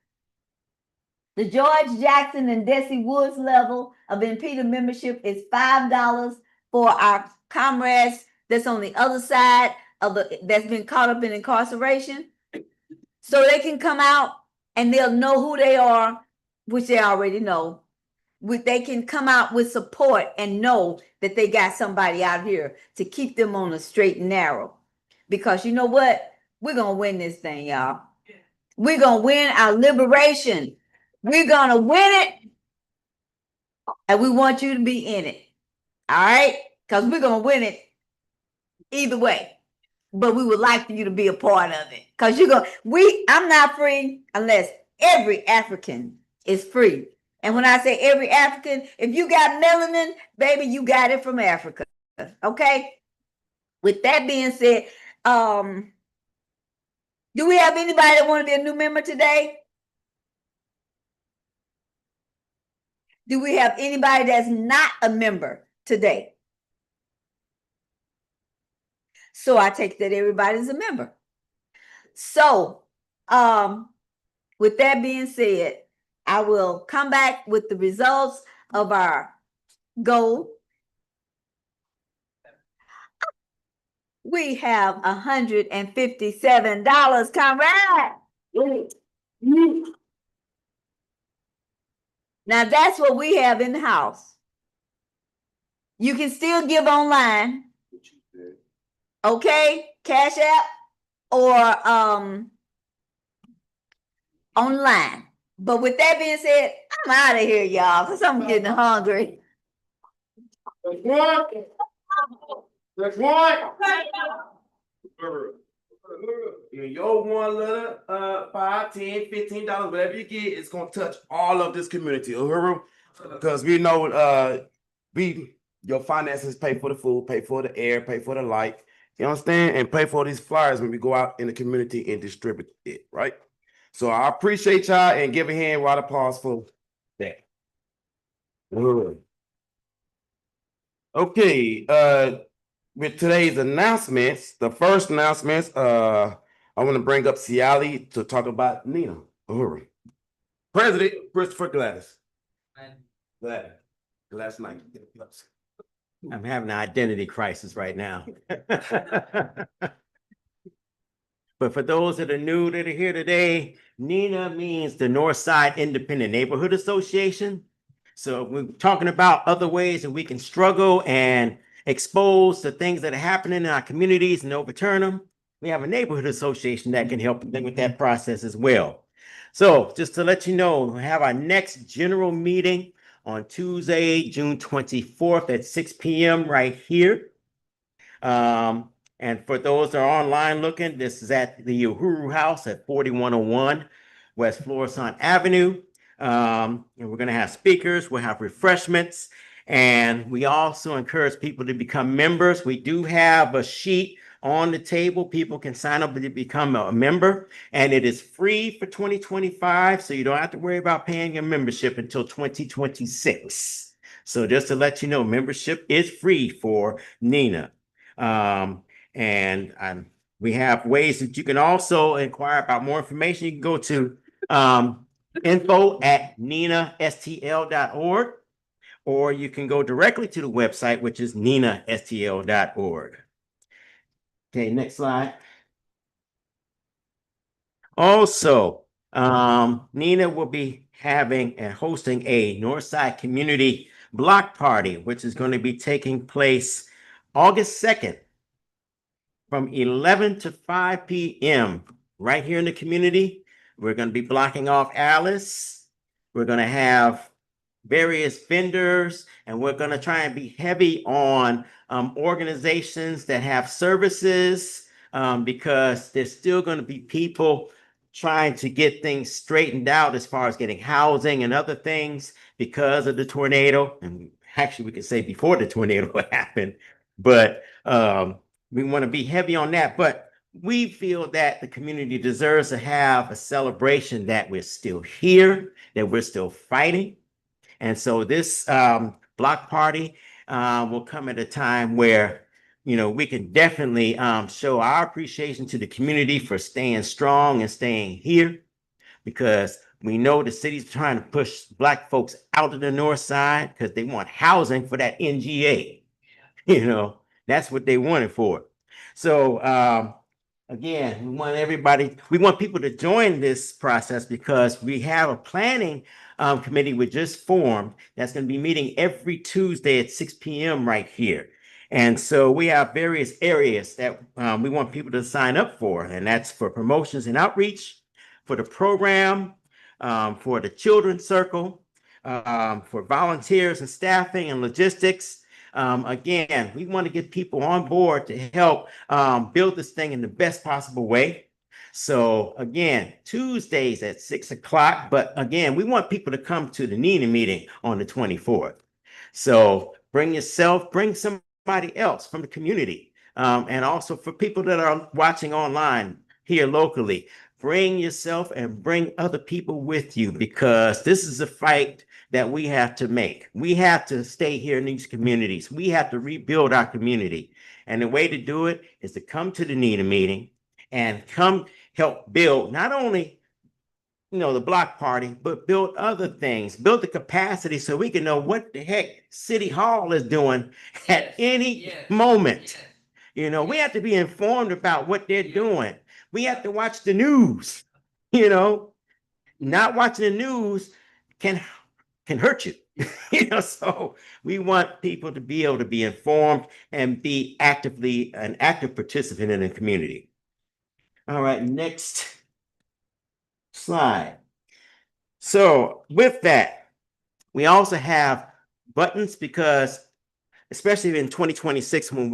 The George Jackson and Desi Woods level of InPDUM membership is $5 for our comrades that's on the other side of that's been caught up in incarceration. So they can come out and they'll know who they are, which they already know. They can come out with support and know that they got somebody out here to keep them on the straight and narrow. Because you know what? We're going to win this thing, y'all. We're going to win our liberation. We're going to win it. And we want you to be in it. All right? Because we're going to win it either way. But we would like for you to be a part of it. Because I'm not free unless every African is free. And when I say every African, if you got melanin, baby, you got it from Africa. Okay? With that being said, do we have anybody that want to be a new member today? Do we have anybody that's not a member today? So I take that everybody's a member. So, with that being said, I will come back with the results of our goal. We have $157, comrade. Now that's what we have in the house. You can still give online. Okay, Cash App or online. But with that being said, I'm out of here, y'all, because I'm getting hungry. Your one letter, $5, $10, $15, whatever you get, it's gonna touch all of this community, Uhuru. Because we know your finances pay for the food, pay for the air, pay for the light. You understand? And pay for these flyers when we go out in the community and distribute it, right? So I appreciate y'all and give a hand round of applause for that. Okay, with today's announcements, the first announcements, I want to bring up Ciali to talk about Nina Uhuru. President Christopher Gladys. Gladys Knight. I'm having an identity crisis right now. But for those that are new that are here today, NINA means the Northside Independent Neighborhood Association. So we're talking about other ways that we can struggle and expose the things that are happening in our communities and overturn them. We have a neighborhood association that can help them with that process as well. So just to let you know, we have our next general meeting on Tuesday, June 24th at 6 p.m. right here. And for those that are online looking, this is at the Uhuru House at 4101 West Florissant Avenue. And we're going to have speakers, we'll have refreshments, And we also encourage people to become members. We do have a sheet on the table. People can sign up to become a member, and it is free for 2025. So you don't have to worry about paying your membership until 2026. So just to let you know, membership is free for NINA. We have ways that you can also inquire about more information. You can go to info@ninastl.org, or you can go directly to the website, which is ninastl.org. Okay, next slide. Also, NINA will be having and hosting a Northside Community Block Party, which is going to be taking place August 2nd from 11 to 5 p.m. right here in the community. We're going to be blocking off Alice. We're going to have various vendors, and we're going to try and be heavy on organizations that have services, because there's still going to be people trying to get things straightened out as far as getting housing and other things because of the tornado. And actually, we could say before the tornado happened, but we want to be heavy on that. But we feel that the community deserves to have a celebration that we're still here, that we're still fighting. And so this block party will come at a time where, you know, we can definitely show our appreciation to the community for staying strong and staying here, because we know the city's trying to push Black folks out of the North Side because they want housing for that NGA. You know, that's what they want it for. So again, we want people to join this process, because we have a planning committee we just formed that's going to be meeting every Tuesday at 6 p.m. right here. And so we have various areas that we want people to sign up for, and that's for promotions and outreach, for the program, for the children's circle, for volunteers and staffing and logistics. Again, we want to get people on board to help build this thing in the best possible way. So again, Tuesdays at 6 o'clock. But again, we want people to come to the NINA meeting on the 24th. So bring yourself, bring somebody else from the community. And also for people that are watching online here locally, bring yourself and bring other people with you, because this is a fight that we have to make. We have to stay here in these communities. We have to rebuild our community. And the way to do it is to come to the NINA meeting and come help build not only, you know, the block party, but build other things, build the capacity so we can know what the heck City Hall is doing at any moment. You know, we have to be informed about what they're doing. We have to watch the news. You know, not watching the news can hurt you. You know, so we want people to be able to be informed and be actively an active participant in the community. All right, next slide. So with that, we also have buttons, because especially in 2026, when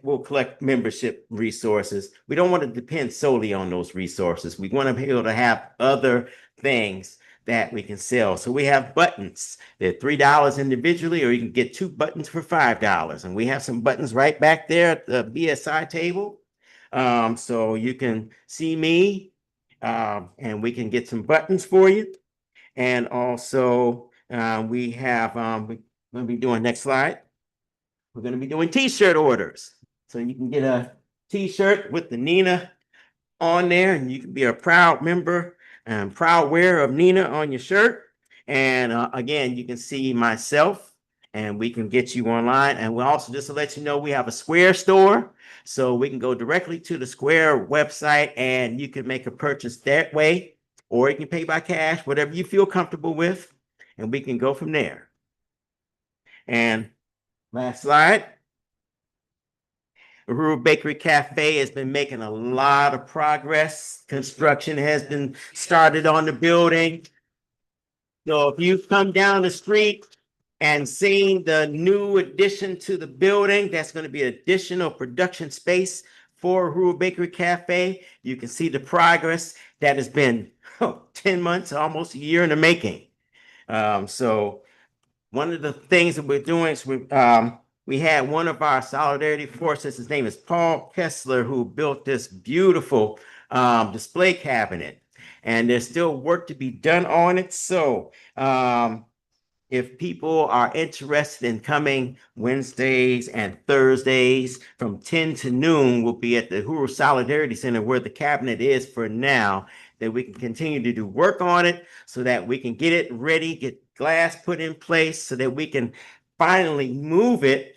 we'll collect membership resources, we don't want to depend solely on those resources. We want to be able to have other things that we can sell. So we have buttons. They're $3 individually, or you can get 2 buttons for $5. And we have some buttons right back there at the BSI table. So you can see me, and we can get some buttons for you. And also we have, we're going to be doing, next slide. We're going to be doing t-shirt orders. So you can get a t-shirt with the NINA on there, and you can be a proud member and proud wearer of NINA on your shirt. And again, you can see myself, and we can get you online. And we'll also, just to let you know, we have a Square store. So we can go directly to the Square website, and you can make a purchase that way, or you can pay by cash, whatever you feel comfortable with, and we can go from there. And last slide. Uhuru Bakery Cafe has been making a lot of progress. Construction has been started on the building. So if you've come down the street and seen the new addition to the building, that's going to be additional production space for Uhuru Bakery Cafe. You can see the progress that has been 10 months, almost a year in the making. So one of the things that we're doing is we had one of our solidarity forces, his name is Paul Kessler, who built this beautiful display cabinet. And there's still work to be done on it. So if people are interested in coming Wednesdays and Thursdays from 10 to noon, we'll be at the Uhuru Solidarity Center where the cabinet is for now, that we can continue to do work on it so that we can get it ready, get glass put in place so that we can finally move it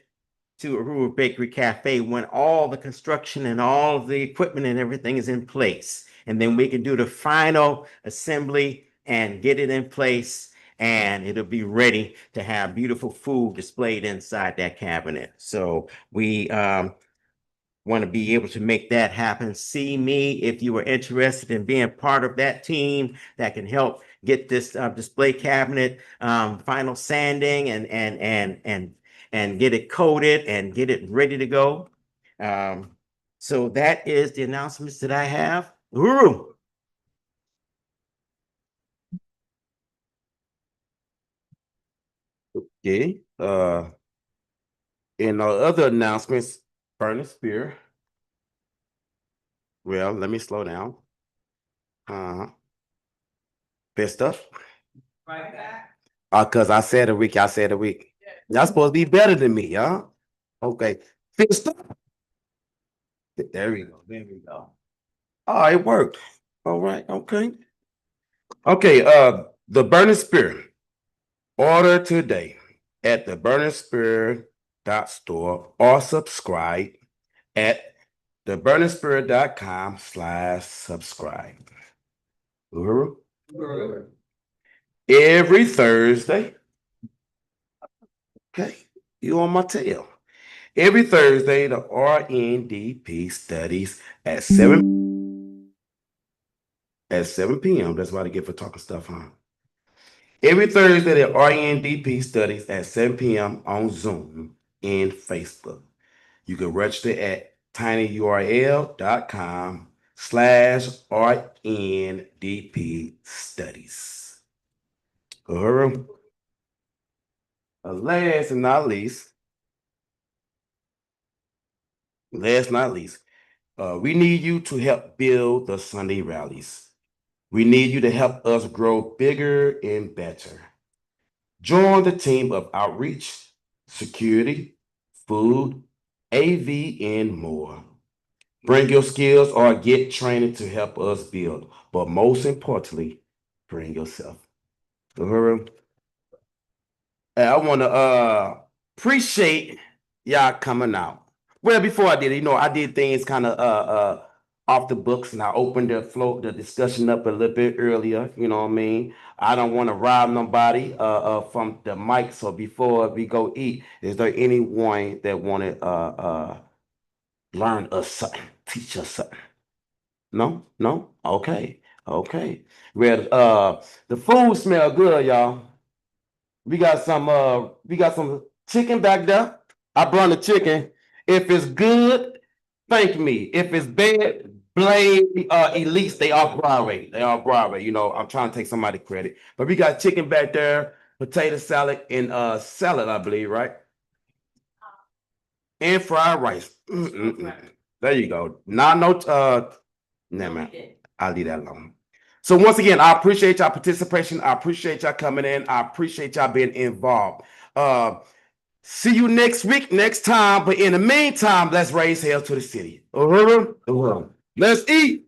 to Uhuru Bakery Cafe when all the construction and all of the equipment and everything is in place. And then we can do the final assembly and get it in place, and it'll be ready to have beautiful food displayed inside that cabinet. So we want to be able to make that happen. See me if you are interested in being part of that team that can help get this display cabinet final sanding and get it coated and get it ready to go. So that is the announcements that I have. Uhuru. Okay, in our other announcements, Burning Spear. Well, let me slow down. Best stuff. Right back. Cause I said a week, I said a week. Y'all supposed to be better than me, huh? Okay, fifth stuff. There we go, there we go. Oh, it worked. All right, okay. Okay, the Burning Spear. Order today at the burningspear.store or subscribe at theburningspear.com/subscribe. Uhuru. Every Thursday. Okay, you on my tail. Every Thursday, the RNDP studies at 7 p.m. That's why they get for talking stuff, huh? Every Thursday, the RNDP studies at 7 p.m. on Zoom and Facebook. You can register at tinyurl.com/RNDP studies. Uhuru. Last and not least, we need you to help build the Sunday rallies. We need you to help us grow bigger and better. Join the team of outreach, security, food, AV, and more. Bring your skills or get training to help us build. But most importantly, bring yourself. Uhuru. I want to appreciate y'all coming out. Well, before I did it, I did things kind of off the books, and I opened the discussion up a little bit earlier. You know what I mean? I don't want to rob nobody from the mic. So before we go eat, is there anyone that want to learn us something, teach us something? No, no. Okay, okay. Well, the food smell good, y'all. We got some chicken back there. I brought the chicken. If it's good, thank me. If it's bad, blame Elise. They off Broadway. They off Broadway. I'm trying to take somebody credit. But we got chicken back there, potato salad, and salad, I believe, right? And fried rice. There you go. Never mind. I'll leave that alone. So once again, I appreciate y'all participation. I appreciate y'all coming in. I appreciate y'all being involved. See you next week, next time. But in the meantime, let's raise hell to the city. Let's eat.